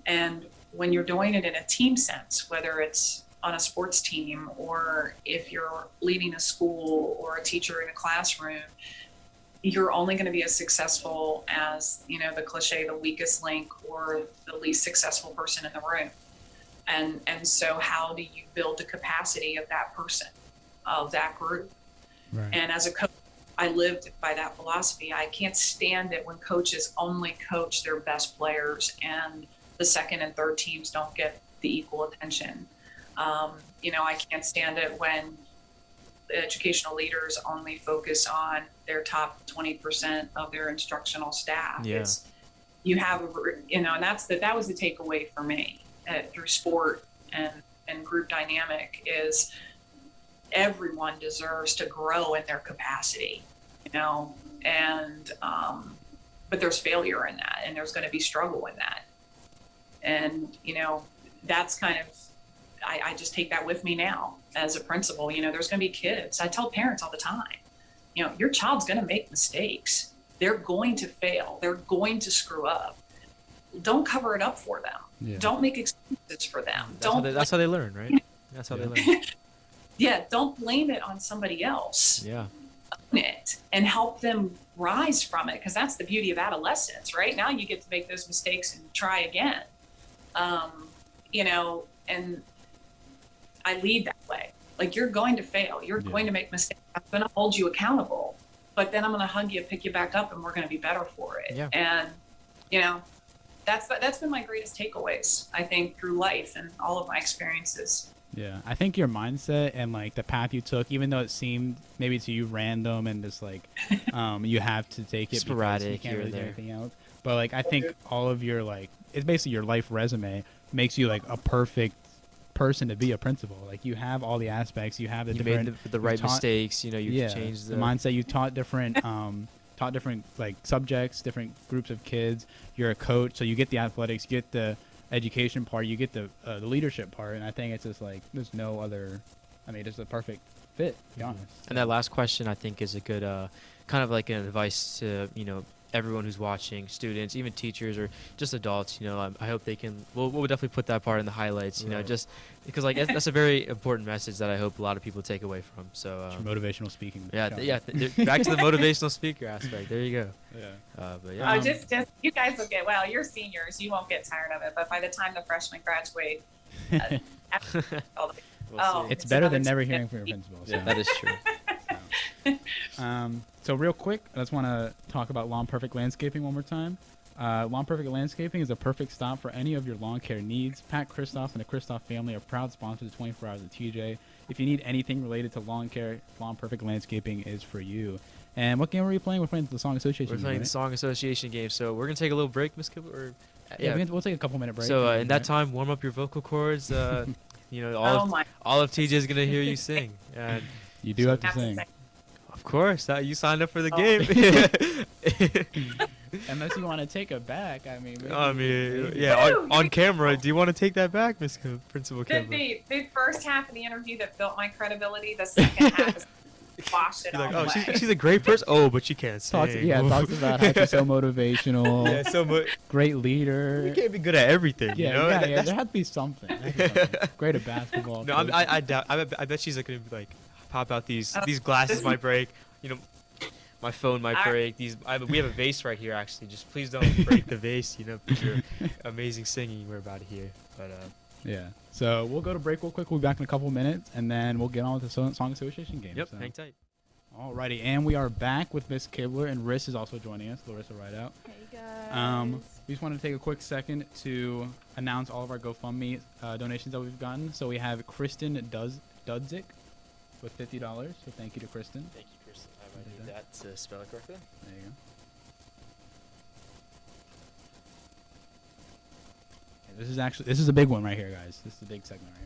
And when you're doing it in a team sense, whether it's on a sports team, or if you're leading a school or a teacher in a classroom, you're only going to be as successful as, the cliche, the weakest link or the least successful person in the room. And so how do you build the capacity of that person, of that group? Right. And as a coach, I lived by that philosophy. I can't stand it when coaches only coach their best players and the second and third teams don't get the equal attention. I can't stand it when educational leaders only focus on their top 20% of their instructional staff. Yeah. You have, and that was the takeaway for me through sport and group dynamic is everyone deserves to grow in their capacity, and but there's failure in that, and there's going to be struggle in that, and that's kind of, I just take that with me now as a principal. There's going to be kids. I tell parents all the time, your child's going to make mistakes. They're going to fail. They're going to screw up. Don't cover it up for them. Yeah. Don't make excuses for them. That's how they learn, right? That's how they learn. Yeah, don't blame it on somebody else. Yeah. Own it and help them rise from it, because that's the beauty of adolescence, right? Now you get to make those mistakes and try again. And I lead that way. Like, you're going to fail. You're going to make mistakes. I'm going to hold you accountable, but then I'm going to hug you, pick you back up, and we're going to be better for it. Yeah. And, that's been my greatest takeaways, I think, through life and all of my experiences. Yeah, I think your mindset and like the path you took, even though it seemed maybe to you random and just like you have to take it sporadic, because you can't really do there. anything else. But like I think all of your it's basically your life resume makes you like a perfect person to be a principal. Like, you have all the aspects, you have the different made the right mistakes. You've changed the mindset. You taught different like subjects, different groups of kids. You're a coach, so you get the athletics, you get the education part, you get the leadership part, and I think it's just like there's no other. I mean, it's a perfect fit, to be honest. And that last question, I think, is a good kind of like an advice to everyone who's watching, students, even teachers, or just adults. I hope they can. We'll definitely put that part in the highlights. Right. Just because that's a very important message that I hope a lot of people take away from. So motivational speaking. Back to the motivational speaker aspect. There you go. Yeah. But yeah. Just you guys will get, well, you're seniors, you won't get tired of it, but by the time the freshmen graduate, It's better than never hearing from your principal. So. Yeah, that is true. So real quick, I just want to talk about Lawn Perfect Landscaping one more time. Lawn Perfect Landscaping is a perfect stop for any of your lawn care needs. Pat Kristoff and the Kristoff family are proud sponsors of 24 Hours of TJ. If you need anything related to lawn care, Lawn Perfect Landscaping is for you. And what game are we playing? We're playing the Song Association We're game, playing right? the Song Association game. So we're going to take a little break, Miss Kibler. We'll take a couple-minute break. So in that time, warm up your vocal cords. All of TJ is going to hear you sing. And you do have to sing. Of course, you signed up for the game. Unless you want to take it back, I mean. On camera. Do you want to take that back, Miss Principal Kibler? The first half of the interview that built my credibility, the second half is washed it all You're like, away. she's a great person. Oh, but she can't sing. Talks about how she's so motivational. Great leader. You can't be good at everything. There has to be something. Great at basketball. No, I doubt. I bet she's gonna be like, pop out these glasses might break. My phone might break. We have a vase right here, actually. Just please don't break the vase. With your amazing singing we're about to hear. But yeah. So we'll go to break real quick. We'll be back in a couple minutes, and then we'll get on with the Song Association game. Yep. So. Hang tight. Alrighty, and we are back with Miss Kibler, and Riss is also joining us. Larissa Rideout. Hey guys. We just wanted to take a quick second to announce all of our GoFundMe donations that we've gotten. So we have Kristen Dudzik with $50. So thank you to Kristen. Thank you, Kristen. I might need that to spell it correctly. There you go. And this is a big one right here, guys. This is a big segment right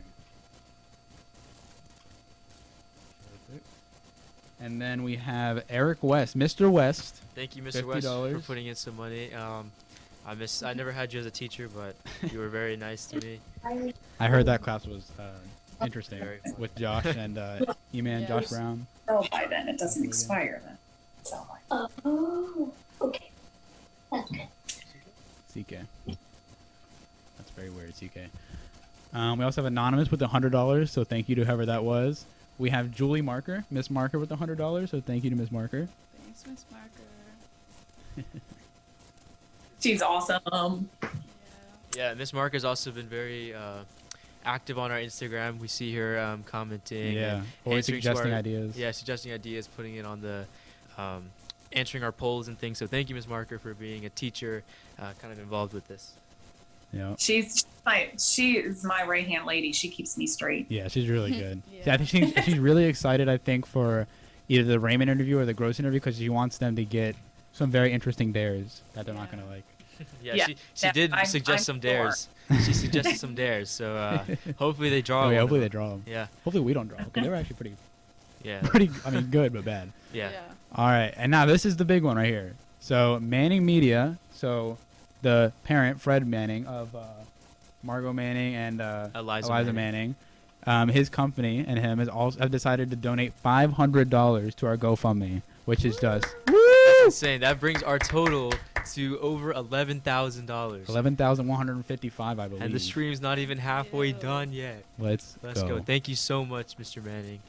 here. And then we have Eric West, Mr. West. Thank you, Mr. West, for putting in some money. I never had you as a teacher, but you were very nice to me. I heard that class was interesting with Josh and E-Man, Josh Brown. Oh, by then it doesn't expire then. So. Oh, okay. That's good. CK. That's very weird, CK. We also have Anonymous with $100, so thank you to whoever that was. We have Julie Marker, Miss Marker with $100, so thank you to Miss Marker. Thanks, Miss Marker. She's awesome. Yeah, Miss Marker's also been very active on our Instagram. We see her commenting. Yeah, always suggesting ideas. Yeah, suggesting ideas, putting it on the answering our polls and things. So thank you, Miss Marker, for being a teacher kind of involved with this. Yeah. She is my right hand lady. She keeps me straight. Yeah, she's really good. Yeah. See, I think she's really excited, I think, for either the Raymond interview or the Gross interview because she wants them to get some very interesting dares that they're not Yeah. going to like. Yeah, Yeah, she did I'm suggest some sure. dares. She suggested some dares, so hopefully they draw. Oh, yeah, one hopefully of they them. draw them. Yeah, Hopefully we don't draw because they were actually yeah, I mean, good but bad. yeah. All right, and now this is the big one right here. So Manning Media, so the parent, Fred Manning of Margot Manning and Eliza Manning, his company and him have decided to donate $500 to our GoFundMe, which is just That's insane. That brings our total to over $11,000. $11,155, I believe. And the stream's not even halfway Ew. done yet. Let's Go. Thank you so much, Mr. Manning,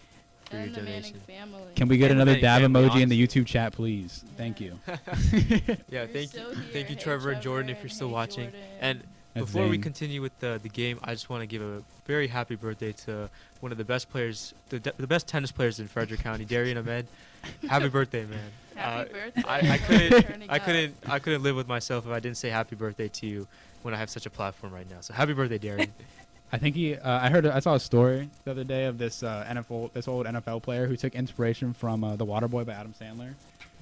for And your the donation. Manning family. Can we get And the another Manning dab family, emoji in the honestly. YouTube chat, please? Thank you. Yeah, You're thank still you, here. thank you, Hey, Trevor and Jordan, if you're and still hey, watching. Jordan. And That's before we Zane. continue with the game, I just want to give a very happy birthday to one of the best players, the best tennis players in Frederick County, Darian Ahmed. Happy birthday, man. Happy birthday. I for turning up. couldn't live with myself if I didn't say happy birthday to you when I have such a platform right now. So happy birthday, Darian. I think I saw a story the other day of this old NFL player who took inspiration from The Waterboy by Adam Sandler,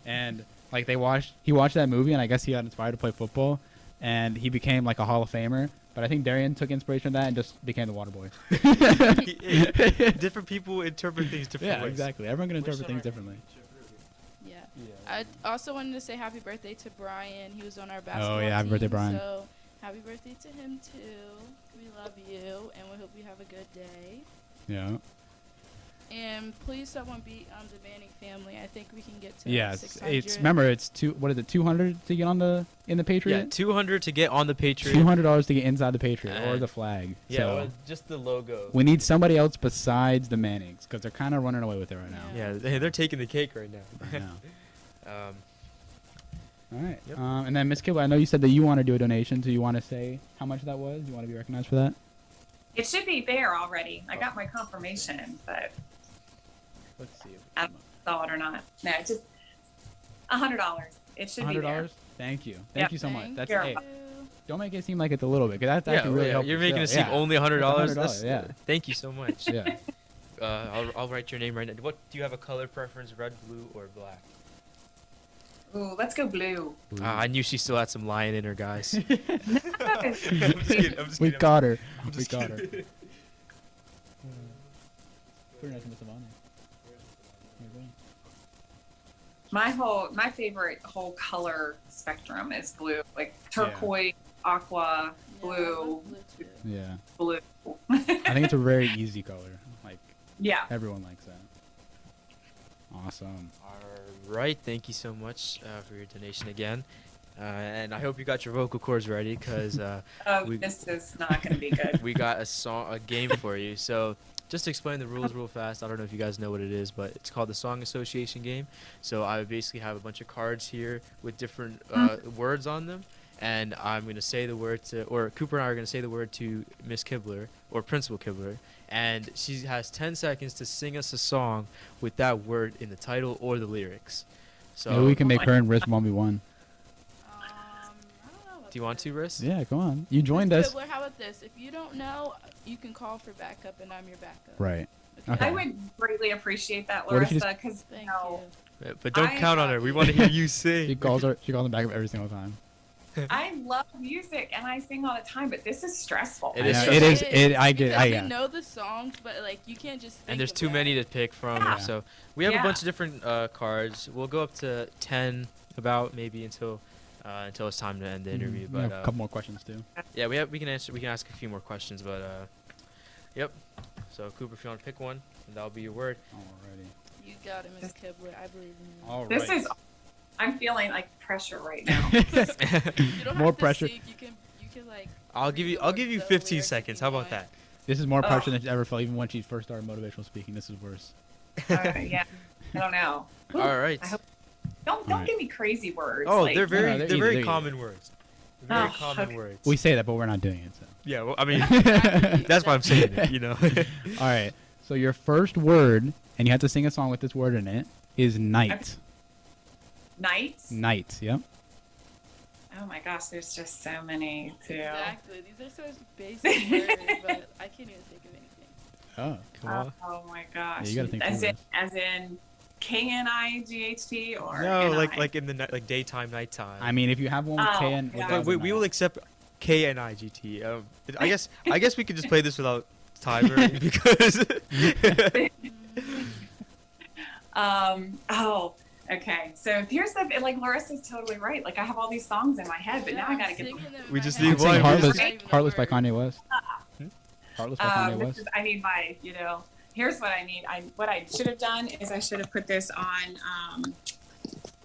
and like he watched that movie, and I guess he got inspired to play football, and he became like a Hall of Famer. But I think Darian took inspiration from that and just became The Waterboy. Different people interpret things different Yeah, ways. exactly. Everyone can interpret things differently. Yeah. I also wanted to say happy birthday to Brian. He was on our basketball Oh, yeah, happy birthday, team, Brian. So happy birthday to him too. We love you, and we hope you have a good day. Yeah. And please, someone beat the Manning family. I think we can get to Yes. 600. It's 200 to get on in the Patriot. Yeah, 200 to get on the Patriot. $200 to get inside the Patriot or And- the flag. Yeah, So or just the logo. we need somebody else besides the Mannings because they're kind of running away with it right now. Yeah, they're taking the cake right now. Right now. Um, All right. Yep. And then Miss Kibler, I know you said that you want to do a donation. Do you want to say how much that was? Do you want to be recognized for that? It should be there already. I got my confirmation, but Let's see. saw it or not. No, it's just $100. It should be there. $100. Thank you. Thank Yep. you so much. Thank That's you. hey, don't make it seem like it's a little bit, 'cause that's yeah, actually really yeah, helpful. you're making it seem Yeah. only $100. $100, yeah. Thank you so much. Yeah. I'll write your name right now. What do you have a color preference? Red, blue, or black? Ooh, let's go blue. I knew she still had some lion in her, guys. We got her. We got her. Pretty nice, Miss Ivana. My favorite whole color spectrum is blue, like turquoise, aqua, Yeah, I blue, love blue too. Yeah. blue. I think it's a very easy color. Like Yeah. everyone likes that. Awesome. All right, thank you so much for your donation again. And I hope you got your vocal cords ready because Oh, We- this is not going to be good. we got a game for you. So just to explain the rules real fast, I don't know if you guys know what it is, but it's called the Song Association game. So I basically have a bunch of cards here with different words on them, and I'm going to say the word to, or Cooper and I are going to say the word to Miss Kibler, or Principal Kibler, and she has 10 seconds to sing us a song with that word in the title or the lyrics. So Maybe we can make her and Riz 1v1. I don't know about do you want to, Riss? Yeah, come on. You joined Miss us. Kibler, how about this? If you don't know, you can call for backup, and I'm your backup. Right. Okay. Okay. I would greatly appreciate that, What if you Larissa, because Thank you know, you. But don't I count on her. We want to hear you sing. She calls him back up every single time. I love music and I sing all the time, but this is stressful. It I is know, stressful. it is. I get. Because I we yeah. know the songs, but like you can't just. Think And there's of too that. many to pick from. Yeah. So we have a Yeah. bunch of different cards. We'll go up to 10 about maybe until it's time to end the interview. We But have a couple more questions too. yeah, we can ask a few more questions. But yep. So Cooper, if you want to pick one, that'll be your word. Alrighty. You got it, Miss Kibler. I believe in you. All This right. is. I'm feeling like pressure right now. You don't More have to pressure. Sing. You can like. I'll give you the 15 lyrics if seconds. you How about want. that? This is more Oh. pressure than she's ever felt, even when she first started motivational speaking. This is worse. Yeah, I don't know. Ooh, All right. I hope- Don't Alright. give me crazy words. Oh, like, they're No, very they're they're easy, very they're common words. Very Oh, common okay. words. We say that, but we're not doing it. So. Yeah, well, I mean, Exactly, that's why I'm saying it. exactly. You know. All right. So your first word, and you have to sing a song with this word in it, is night. nights. Night. Yep. Oh my gosh, there's just so many too. Exactly. These are such basic words, but I can't even think of anything. Oh, Come on. Oh my gosh. Yeah, you gotta think as through in, as in K-N-I-G-H-T or No, N-I? like in the night, like daytime, nighttime. I mean, if you have one with Oh, K and yeah. But we will accept KNIGT. I guess we could just play this without timer because. Oh, okay. So here's the like Larissa's totally right. Like I have all these songs in my head, but now I gotta get them. We just You need can one. sing We Heartless, just- Heartless by Kanye West. Hmm? Heartless by Kanye This West. is, I need my, here's what I need. What I should have done is I should have put this on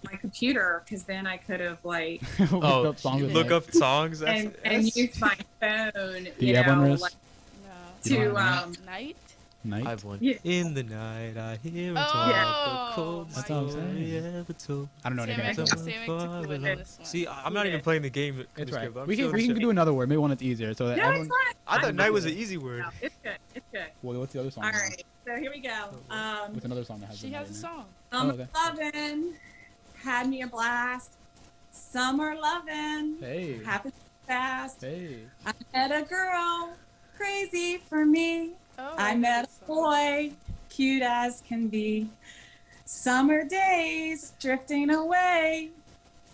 my computer because then I could have like Oh, up songs with look Nick. up songs. and that's- use my phone. Do you have one, Riz? like, No. You to don't have Night? Night. I have one. Yeah. In the night, I hear him Oh, talk the cold That's what I'm story saying. ever told. I don't know anything. Sammy, else. Sammy took the win on this one. See, I'm not even playing the game. It's Miss right. Kibler. I'm We still can just- do another word. Maybe one that's easier. So that No, everyone. it's fine. I thought I'm night was good. an easy word. No, it's good. It's good. Well, what's the other song? All right. So here we go. What's another song that has? She the has night a in it? song. Oh, okay. Lovin', had me a blast. Summer lovin', Hey. happened fast. Hey. I met a girl, crazy for me. Oh, I know met this a song. boy, cute as can be. Summer days drifting away.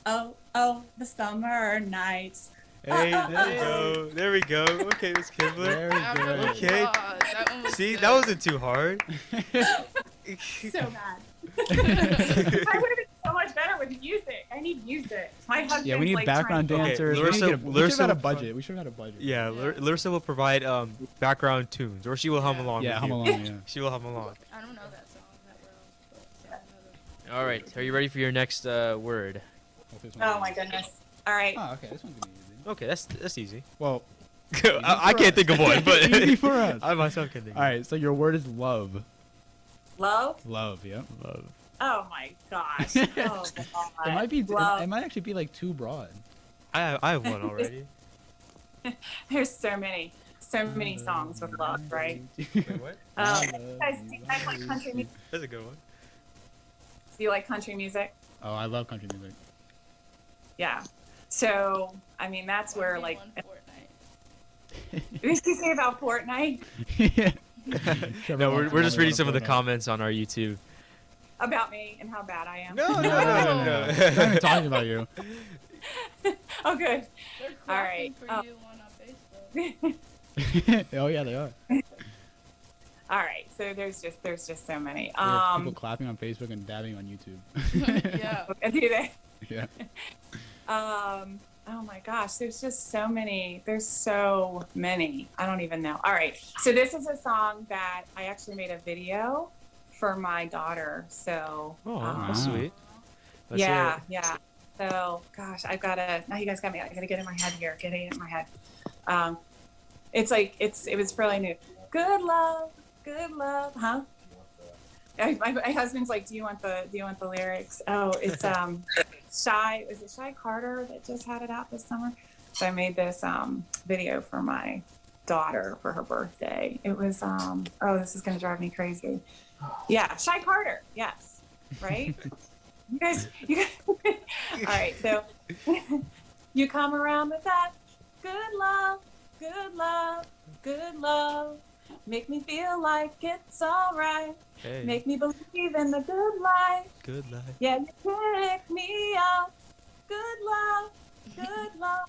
Oh, oh, the summer nights. Hey, there we go. There we go. Okay, Miss Kibler. Very That one good. was Okay. hard. That one was See, good. that wasn't too hard. So bad. I would have been so much better with music. I need music. My husband's Yeah, we need like background trying to- dancers. Larissa- we should have Larissa had a will- budget. We should have had a budget. Yeah, Yeah. Larissa will provide background tunes, or she will hum Yeah. along. Yeah, with hum you. along. Yeah. She will hum along. I don't know that song that well. But I know All right, are you ready for your next word? Hope this one Oh is my easy. goodness. All right. Oh, okay. This one's gonna be easy. Okay, that's easy. Well, I can't think of one, but easy for us. I myself can think. All right. So your word is love. Love? Love. Yep. Love. Oh my gosh. Oh God. It might be. Love. It might actually be like too broad. I have one already. There's so many songs with love, right? Wait, what? I Do love you guys like country music? That's a good one. Do you like country music? Oh, I love country music. Yeah. So, I mean, that's that. where Only like, one Fortnite. what did you say about Fortnite? Yeah. No, we're just reading some of the comments on our YouTube. About me and how bad I am? No. We're not even talking about you. Oh, good. They're All right, clapping for you on Facebook. Oh yeah, they are. All right. So there's just so many. There's people clapping on Facebook and dabbing on YouTube. Yeah. Do they? Yeah. Oh my gosh, there's just so many. There's so many. I don't even know. All right. So this is a song that I actually made a video for my daughter. So Oh, Wow. that's sweet. Let's yeah, hear yeah. So gosh, now you guys got me. I gotta get in my head here. Get it in my head. It's like it was really new. Good love, huh? My husband's like, do you want the lyrics? Oh, it's Shy. Is it Shy Carter that just had it out this summer? So I made this video for my daughter for her birthday. It was oh, this is gonna drive me crazy. Yeah, Shy Carter. Yes, right. You guys. All right. So you come around with that good love, good love, good love. Make me feel like it's alright. Hey, Make me believe in the good life. good life. Yeah, you pick me up. Good love, good love.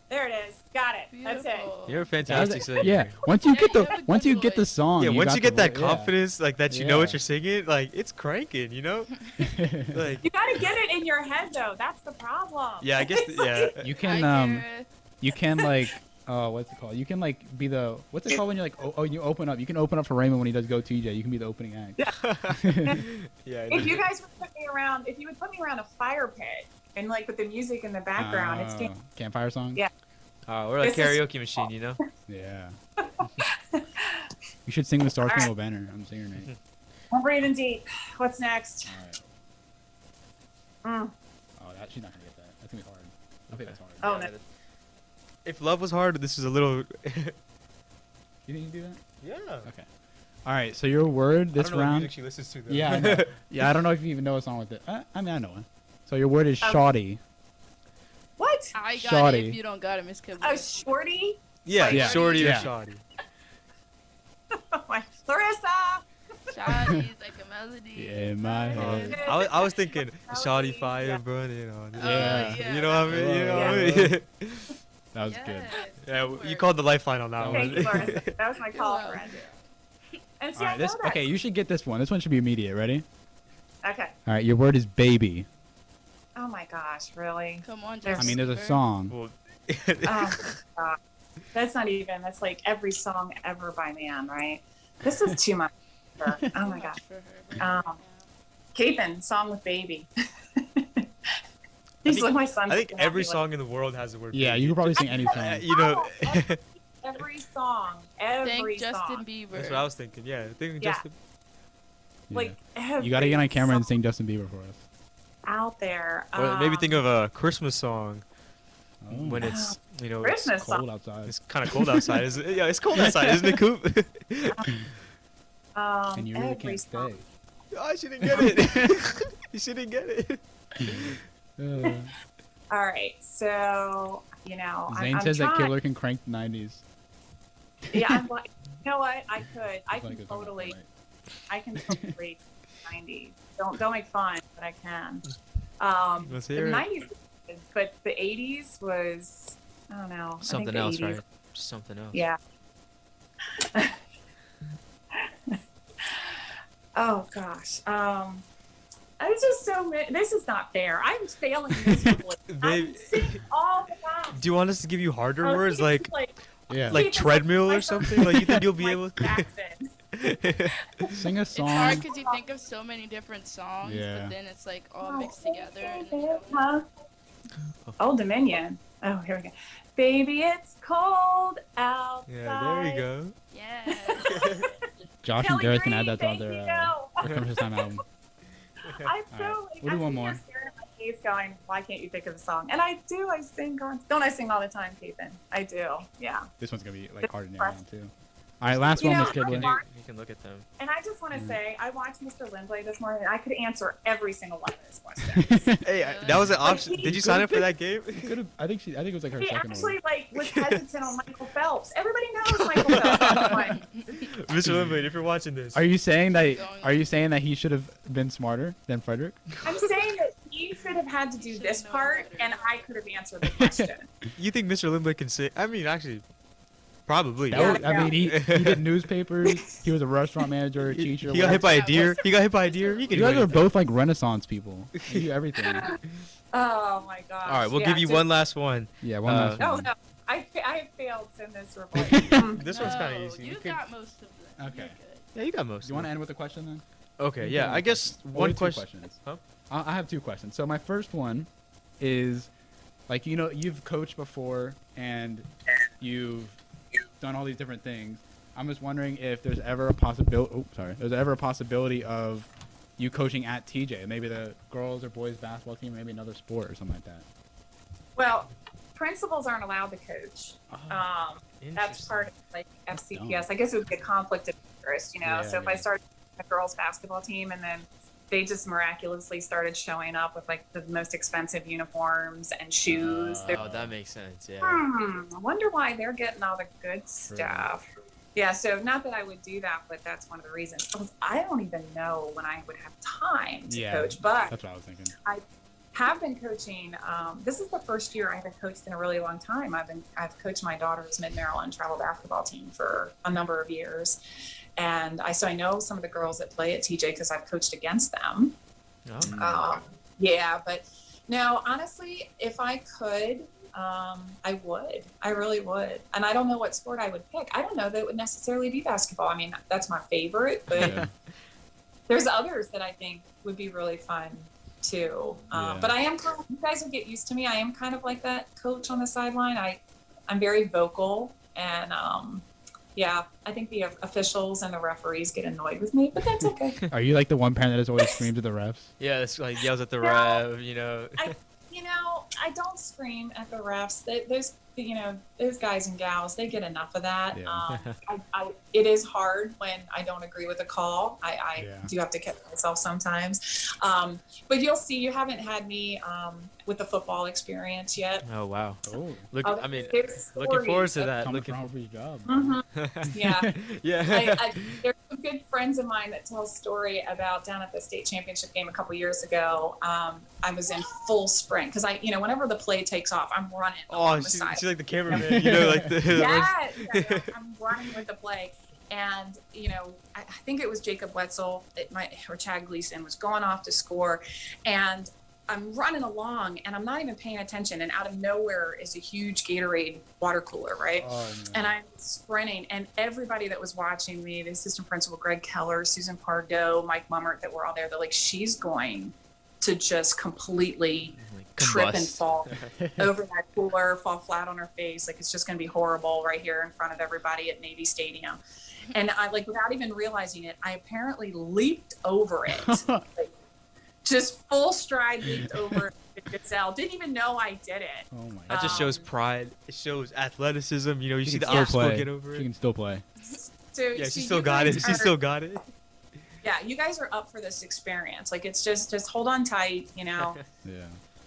There it is. Got it. That's it. Beautiful. You're a fantastic singer. Yeah. Once you Yeah, get you the have a once good you get the voice. song. Yeah, once got you get the that vo- yeah. confidence, like that you know what Yeah. you're singing, like it's cranking, you know? Like, You gotta get it in your head though. That's the problem. yeah, I guess, yeah. You Hi, can Gareth. you can like what's it called? You can like be the what's it called when you're like you open up. You can open up for Raymond when he does Go TJ. You can be the opening act. Yeah. If you guys would put me around, if you would put me around a fire pit and like with the music in the background, it's getting campfire song. Yeah. We're like This is- karaoke machine, you know? Yeah. You should sing the Star Spangled Banner. I'm saying your name. I'm breathing deep. What's next? All right. Mm. Oh, she's not gonna get that. That's gonna be hard. I think that's hard. Oh, Yeah, no. If love was hard, this is a little. You think you can do that? Yeah. Okay. All right. So your word this I don't know what round. music she listens to, though. Yeah. I know. Yeah. I don't know if you even know a song with it. I mean, I know one. So your word is Okay. shoddy. What? What? I got it Shawty. if you don't got it, Miss Kibler. Oh, shorty? Yeah, Like, shorty yeah. or shoddy. Oh my, Larissa. Shawty's like a melody. In my head. I was thinking shoddy Melody, fire yeah. burning on. Yeah. yeah, You know what I mean? You know what I Yeah. mean? That was good. Yeah, you called the lifeline on that one. Thank you, Larissa. That was my You're call welcome. friend. And All see, I right, know this that. okay. You should get this one. This one should be immediate. Ready? Okay. All right. Your word is baby. Oh my gosh, really? Come on, I Justin mean, there's a Bieber. song. Well, Oh my God. That's not even. That's like every song ever by man, right? This is too much. For her. Oh Too my much God. for her right now. Capon, song with baby. He's think- like my son. I think every song in the world has the word. Yeah, baby. you could probably sing any song. You know, Every song. Every Thank song. Justin Bieber. that's what I was thinking. Yeah, I think Yeah. Justin. Like You gotta get on camera and sing sing Justin Bieber for us. out there. Or maybe think of a Christmas song Oh. when it's it's Christmas cold song. outside. It's kind of cold outside. Yeah, it's cold outside, isn't it, Coop? And you really every can't song. stay. Oh, she didn't get it. She didn't get it. All right, so Zane I'm says that trying. Kibler can crank the 90s. Yeah, I'm like, you know what? I could. I It's can like a song totally. tonight. I can totally 90s. Don't make fun, but I can. Let's The hear it. 90s, was good, but the 80s was I don't know. I think Something the else, 80s right? Just something else. Yeah. Oh gosh. I was just this is not fair. I'm failing miserably. I'm Babe. singing all the time. Do you want us to give you harder Oh, words it's like Yeah. Like- like treadmill or something? Like you think you'll be Mike able? Jackson. Sing a It's song. hard because you think of so many different songs, Yeah. but then it's like all Oh, mixed together. And then you don't know. Huh? Old Dominion. Oh, here we go. Baby, it's cold outside. Yeah, there you go. Yeah. Josh and Kelly Gareth can Green, add that to thank their you. Christmas time album. I'm so. Alright, we'll do one more. Staring at my face, going, "Why can't you think of a song?" And I do. I sing. Don't I sing all the time, Capon? I do. Yeah. This one's gonna be like hard to narrow down too. All right, last You one, know, Miss You Kibler. can, you can look at them. And I just want to Mm. say, I watched Mr. Lindley this morning. And I could answer every single one of his questions. Hey, that was an Like, option. he Did you sign up for that game? I think it was like her He second actually one. was hesitant on Michael Phelps. Everybody knows Michael Phelps. I'm like, Mr. Limblade, if you're watching this. Are you saying that? Going Are you saying that he should have been smarter than Frederick? I'm saying that he should have had to do Should've this known part, better. and I could have answered the question. You think Mr. Limblade can say? I mean, actually, probably. That Yeah, was- I mean, he did newspapers. He was a restaurant manager, a teacher. He got hit by a Yeah, deer. what's- He got hit by a deer. He You can do guys are anything. both like Renaissance people. You do everything. Oh my gosh. All right, we'll Yeah, give you so- one last one. Yeah, one Uh, last No, one. no. I have failed so miserably. Mm. This one's kind No, of easy. You could- got most of them. Okay. You're good. Yeah, you got most. Do you want to end with a question then? Okay, You yeah. can I guess Only one two question. questions. Huh? I have two questions. So my first one is, like, you've coached before and you've done all these different things. I'm just wondering if there's ever a possibility. Oh, sorry. There's ever a possibility of you coaching at TJ, maybe the girls or boys basketball team, maybe another sport or something like that. Well, principals aren't allowed to coach. That's part of like FCPS. I guess it would be a conflict of interest, Yeah, So if yeah. I started a girls basketball team and then they just miraculously started showing up with like the most expensive uniforms and shoes, they're Oh, that makes sense. Yeah. I wonder why they're getting all the good stuff. Yeah, so not that I would do that, but that's one of the reasons. Because I don't even know when I would have time to Yeah, coach. But That's what I was thinking. have been coaching. This is the first year I haven't coached in a really long time. I've coached my daughter's Mid Maryland travel basketball team for a number of years, and I know some of the girls that play at TJ because I've coached against them. Oh. Yeah, but no, honestly, if I could, I would. I really would. And I don't know what sport I would pick. I don't know that it would necessarily be basketball. I mean, that's my favorite, but Yeah. there's others that I think would be really fun too. Yeah. But I am you guys will get used to me. I am kind of like that coach on the sideline. I'm very vocal, and yeah, I think the officials and the referees get annoyed with me, but that's okay. Are you like the one parent that just always screams at the refs? Yeah, it's like yells at the No. ref. I don't scream at the refs. those guys and gals, they get enough of that. Yeah. It is hard when I don't agree with a call. I Yeah. do have to catch myself sometimes. But you'll see, you haven't had me with the football experience yet. Oh wow. Oh, Look, Oh, I mean, there's looking forward stories to of- that. coming Looking. from for your job. Mhm. Yeah. Yeah. There's some good friends of mine that tell a story about down at the state championship game a couple years ago. I was in full sprint because whenever the play takes off, I'm running Oh, along the she's side. like the cameraman. Like the. Yeah, I'm running with the play. And, I think it was Jacob Wetzel or Chad Gleason was going off to score. And I'm running along and I'm not even paying attention. And out of nowhere is a huge Gatorade water cooler, right? Oh, And I'm sprinting, and everybody that was watching me, the assistant principal, Greg Keller, Susan Pardo, Mike Mummert, that were all there, they're like, she's going to just completely trip and Combust. fall over that cooler, fall flat on her face. Like, it's just going to be horrible right here in front of everybody at Navy Stadium. And I, without even realizing it, I apparently leaped over it. Just full stride leaped over the gazelle. Didn't even know I did it. Oh my god. That just shows pride. It shows athleticism. You see She the can still obstacle play. get over She it. can still play. So, Yeah, so she still you got it. guys She are- still got it. Yeah, you guys are up for this experience. Like, it's just hold on tight, Yeah.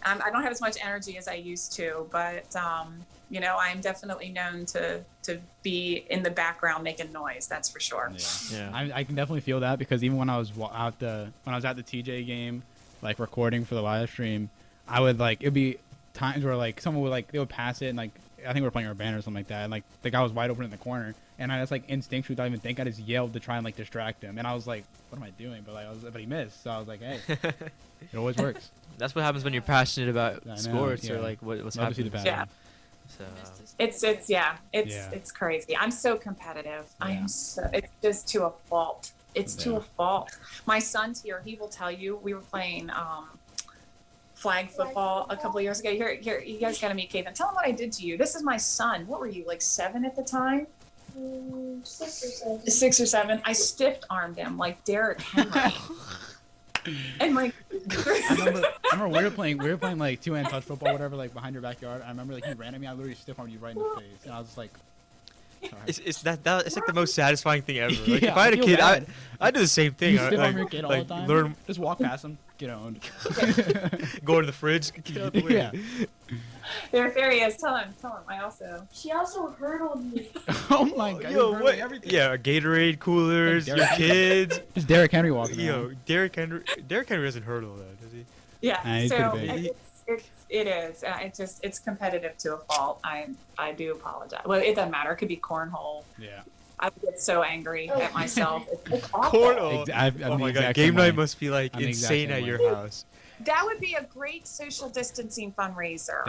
I don't have as much energy as I used to, but I'm definitely known to be in the background making noise. That's for sure. Yeah. I can definitely feel that because even when I was at the TJ game, like recording for the live stream, I would it'd be times where someone would they would pass it and I think we were playing our band or something like that, and the guy was wide open in the corner, and I just instinctually without even think I just yelled to try and distract him, and I was like, what am I doing? But he missed, so I was like, hey, it always works. That's what happens when you're passionate about I know, sports yeah. or what's Love to see happening. the Yeah. So, It's crazy. I'm so competitive. Yeah. It's just to a fault. It's to Yeah. a fault. My son's here. He will tell you. We were playing flag football a couple years ago. Here, you guys got to meet Caitlin. Tell him what I did to you. This is my son. What were you, 7 at the time? 6 or 7. 6 or 7. I stiff armed him like Derrick Henry. And I remember we were playing 2-hand touch football, whatever, behind your backyard. I remember he ran at me. I literally stiff armed you right in the face, and I was just like, sorry. it's the most satisfying thing ever. Like, Yeah, if I had a feel kid, bad. I'd do the same thing. You stiff arm your kid all the time. Learn, Just walk past him, get owned. go to the fridge, get out the way. Yeah. there he is. Tell him. I also. She also hurdled me. Oh my god. Yo, you're what? ruining everything. Yeah, Gatorade coolers, Like your Derrick- kids. Just Derrick Henry walking Yo, around. Derrick Henry doesn't hurdle though, does he? Yeah. Nah, he's So pretty big. it is. It's competitive to a fault. I do apologize. Well, it doesn't matter. It could be cornhole. Yeah. I get so angry at myself. It's awful. Cornhole. I'm Oh the my god, exact game same night way. must be I'm the exact insane same at way. your house. That would be a great social distancing fundraiser.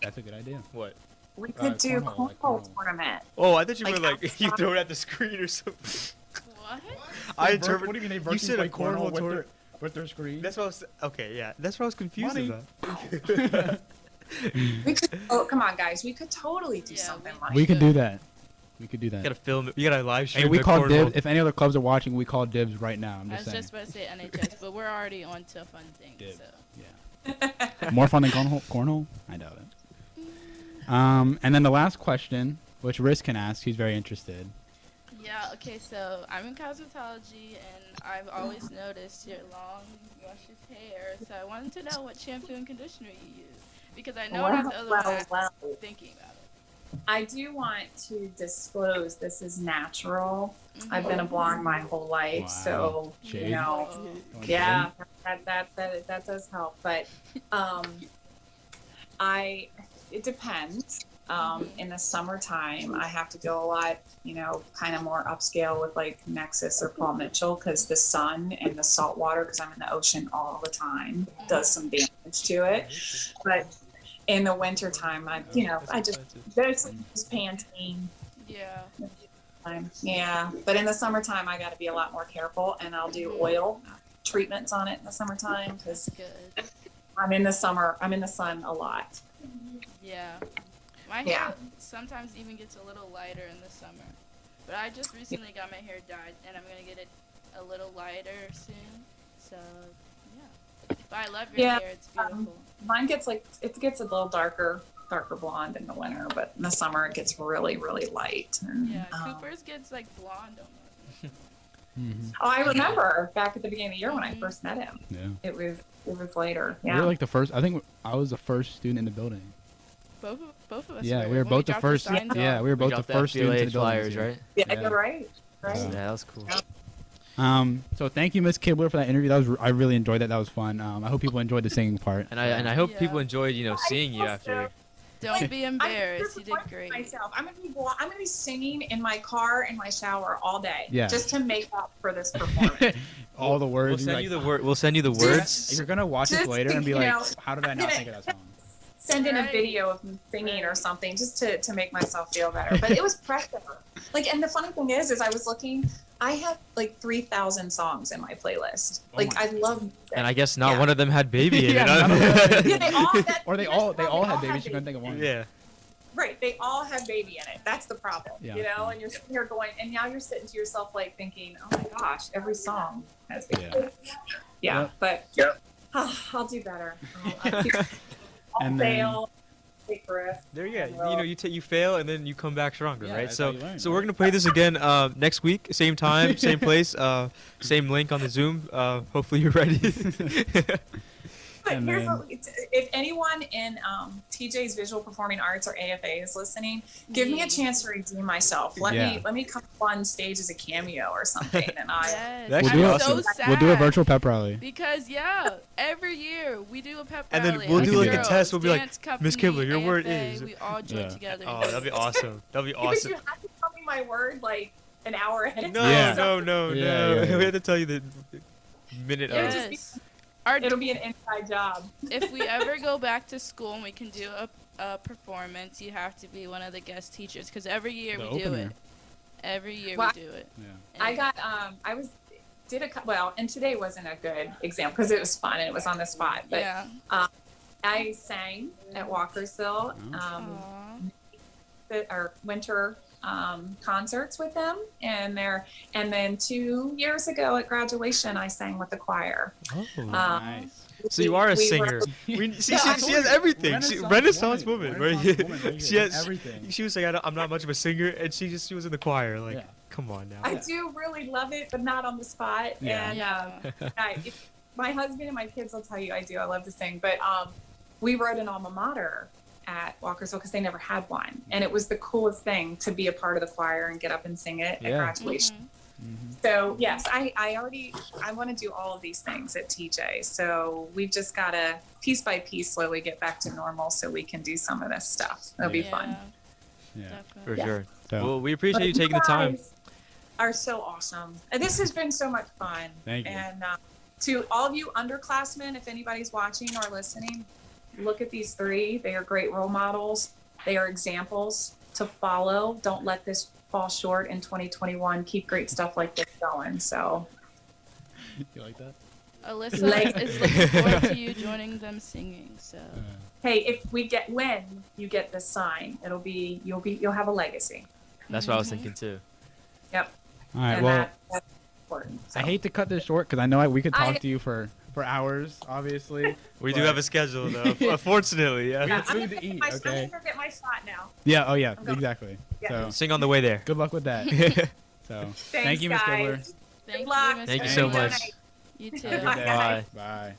That's a good idea. What? We could do cornhole, cornhole tournament. Oh, I thought you were Like you outside. throw it at the screen or something. What? I What interpret. do you mean You said a cornhole tournament. with their screen? That's what I was. Okay, yeah, that's what I was confused Money. about. We could. Oh, come on, guys. We could totally do Yeah, something we- like. We could do that. We could do You that. gotta film it. You gotta live stream. Hey, we the call cornhole. dibs. If any other clubs are watching, we call dibs right now. I'm I just was saying. just about to say NHS, but we're already on to a fun thing. Dib. So. More fun than cornhole? I doubt it. And then the last question, which Riz can ask, he's very interested. Yeah, okay, so I'm in cosmetology, and I've always noticed your long, luscious hair, so I wanted to know what shampoo and conditioner you use. Because I know Well, that's otherwise well. thinking about it. I do want to disclose this is natural. I've been a Mhm. blonde my whole life, Wow. so Shade. you know. Oh. Yeah, that does help, but it depends. In the summertime, I have to go a lot, kind of more upscale with Nexus or Paul Mitchell because the sun and the salt water, because I'm in the ocean all the time, does some damage to it. But in the wintertime, I just basically use Pantene. Yeah. Yeah, but in the summertime, I got to be a lot more careful, and I'll do oil treatments on it in the summertime because Good. I'm in the sun a lot. Yeah. My hair Yeah. sometimes even gets a little lighter in the summer. But I just recently got my hair dyed, and I'm going to get it a little lighter soon. So, yeah. But I love your Yeah, hair. It's beautiful. Mine gets it gets a little darker darker blonde in the winter, but in the summer it gets really, really light. And, Yeah, Cooper's gets like blonde almost. Oh, I remember back at the beginning of the year when I Mhm. first met him. Yeah. It was later. We Yeah. were like the first. I think I was the first student in the building. Both of us. Yeah, were. we were When both the dropped first. signs Yeah, off. we were both the got first students in FBLA the building. flyers, this year. right? Yeah, Yeah. you're right. Right. Yeah. Yeah, that was cool. So thank you, Miss Kibler, for that interview. I really enjoyed that. That was fun. I hope people enjoyed the singing part. And I hope Yeah. people enjoyed seeing you hope after. Don't be I'm embarrassed. You did disappointed great. in myself. I'm gonna be singing in my car in my shower all day. Yeah. Just to make up for this performance. All the We'll words. send like, you the word. We'll send you the You're words. gonna watch this Just later and be you like, know, how did I not think of that song? Send in a Right. video of me singing or something just to make myself feel better. But it was pressure. Like, and the funny thing is I was looking. I have like 3,000 songs in my playlist. Oh Like, my I love music. And I guess not Yeah. one of them had baby in Yeah, it. none of them. Yeah, they all had, Or they here's all the problem, had had babies. She couldn't think of one. Yeah. Right, they all have baby in it. That's the problem, Yeah. you know. And you're sitting here going, and now you're sitting to yourself like thinking, "Oh my gosh, every song has baby." Yeah. Yeah, Yep. but I'll do better. I'll And then- fail, take risks. There you and go. You fail and then you come back stronger, Yeah, right? that's how So you learn, so we're right? gonna play this again next week, same time, same place, same link on the Zoom. Hopefully you're ready. But And here's then- what, if anyone in TJ's Visual Performing Arts or AFA is listening, give me a chance to redeem myself. Let Yeah. me come on stage as a cameo or something, and I. Yes. That We'll I'm do awesome. so sad. We'll do a virtual pep rally. Because every year we do a pep And then rally. we'll do, like, a Girls, test. We'll be like, dance "Miss company, Kibler, your word AFA, is-" We all join Yeah. together. Oh, that'd be awesome. That'd be Because awesome. you have to tell me my word like an hour ahead of No, time. Yeah. no. Yeah. We have to tell you the minute of. Yes. Our, It'll be an inside job. if we ever go back to school and we can do a performance, you have to be one of the guest teachers because every year The we do opener. it. Every year Well, we do it. Yeah. I And- got and today wasn't a good example because it was fun and it was on the spot. But yeah. I sang at Walkersville our winter concerts with them, and then 2 years ago at graduation I sang with the choir. Oh. Nice. So you are a we singer. were- She Yeah, has everything. Renaissance woman, right? Renaissance She has everything. She was like, I'm not much of a singer, and she was in the choir. Like, Yeah. come on now. I do really love it, but not on the spot. Yeah. And Yeah. my husband and my kids will tell you I do. I love to sing, but we wrote an alma mater at Walkersville because they never had one, and it was the coolest thing to be a part of the choir and get up and sing it Yeah. at graduation. Mhm. So yes, I want to do all of these things at TJ. So we've just got to piece by piece slowly get back to normal so we can do some of this stuff. It'll be fun. Yeah. For Definitely. sure. So, Well, we appreciate you taking the time. guys Are so awesome. And this has been so much fun. Thank you. And to all of you underclassmen, if anybody's watching or listening, look at these three. They are great role models. They are examples to follow. Don't let this fall short in 2021. Keep great stuff like this going. So You like that? Alyssa Like- is looking forward to you joining them singing. So hey, when you get this sign, you'll have a legacy. That's what I was Mhm. thinking too. Yep. All right. And Well, that's important. I So. hate to cut this short because I know we could talk I- to you for hours, obviously. We do But- have a schedule though. Unfortunately, yeah. Yeah, have I'm food gonna to get eat, my, okay? I'm gonna get my shot now. Yeah. Oh, yeah. Okay. Exactly. Yeah. So, Sing on the way there. good luck with that. So, thank you, Miss guys. Kibler. thank luck. you, Miss Thank you Thank so you. much. You too. Have a good day. Bye. Bye.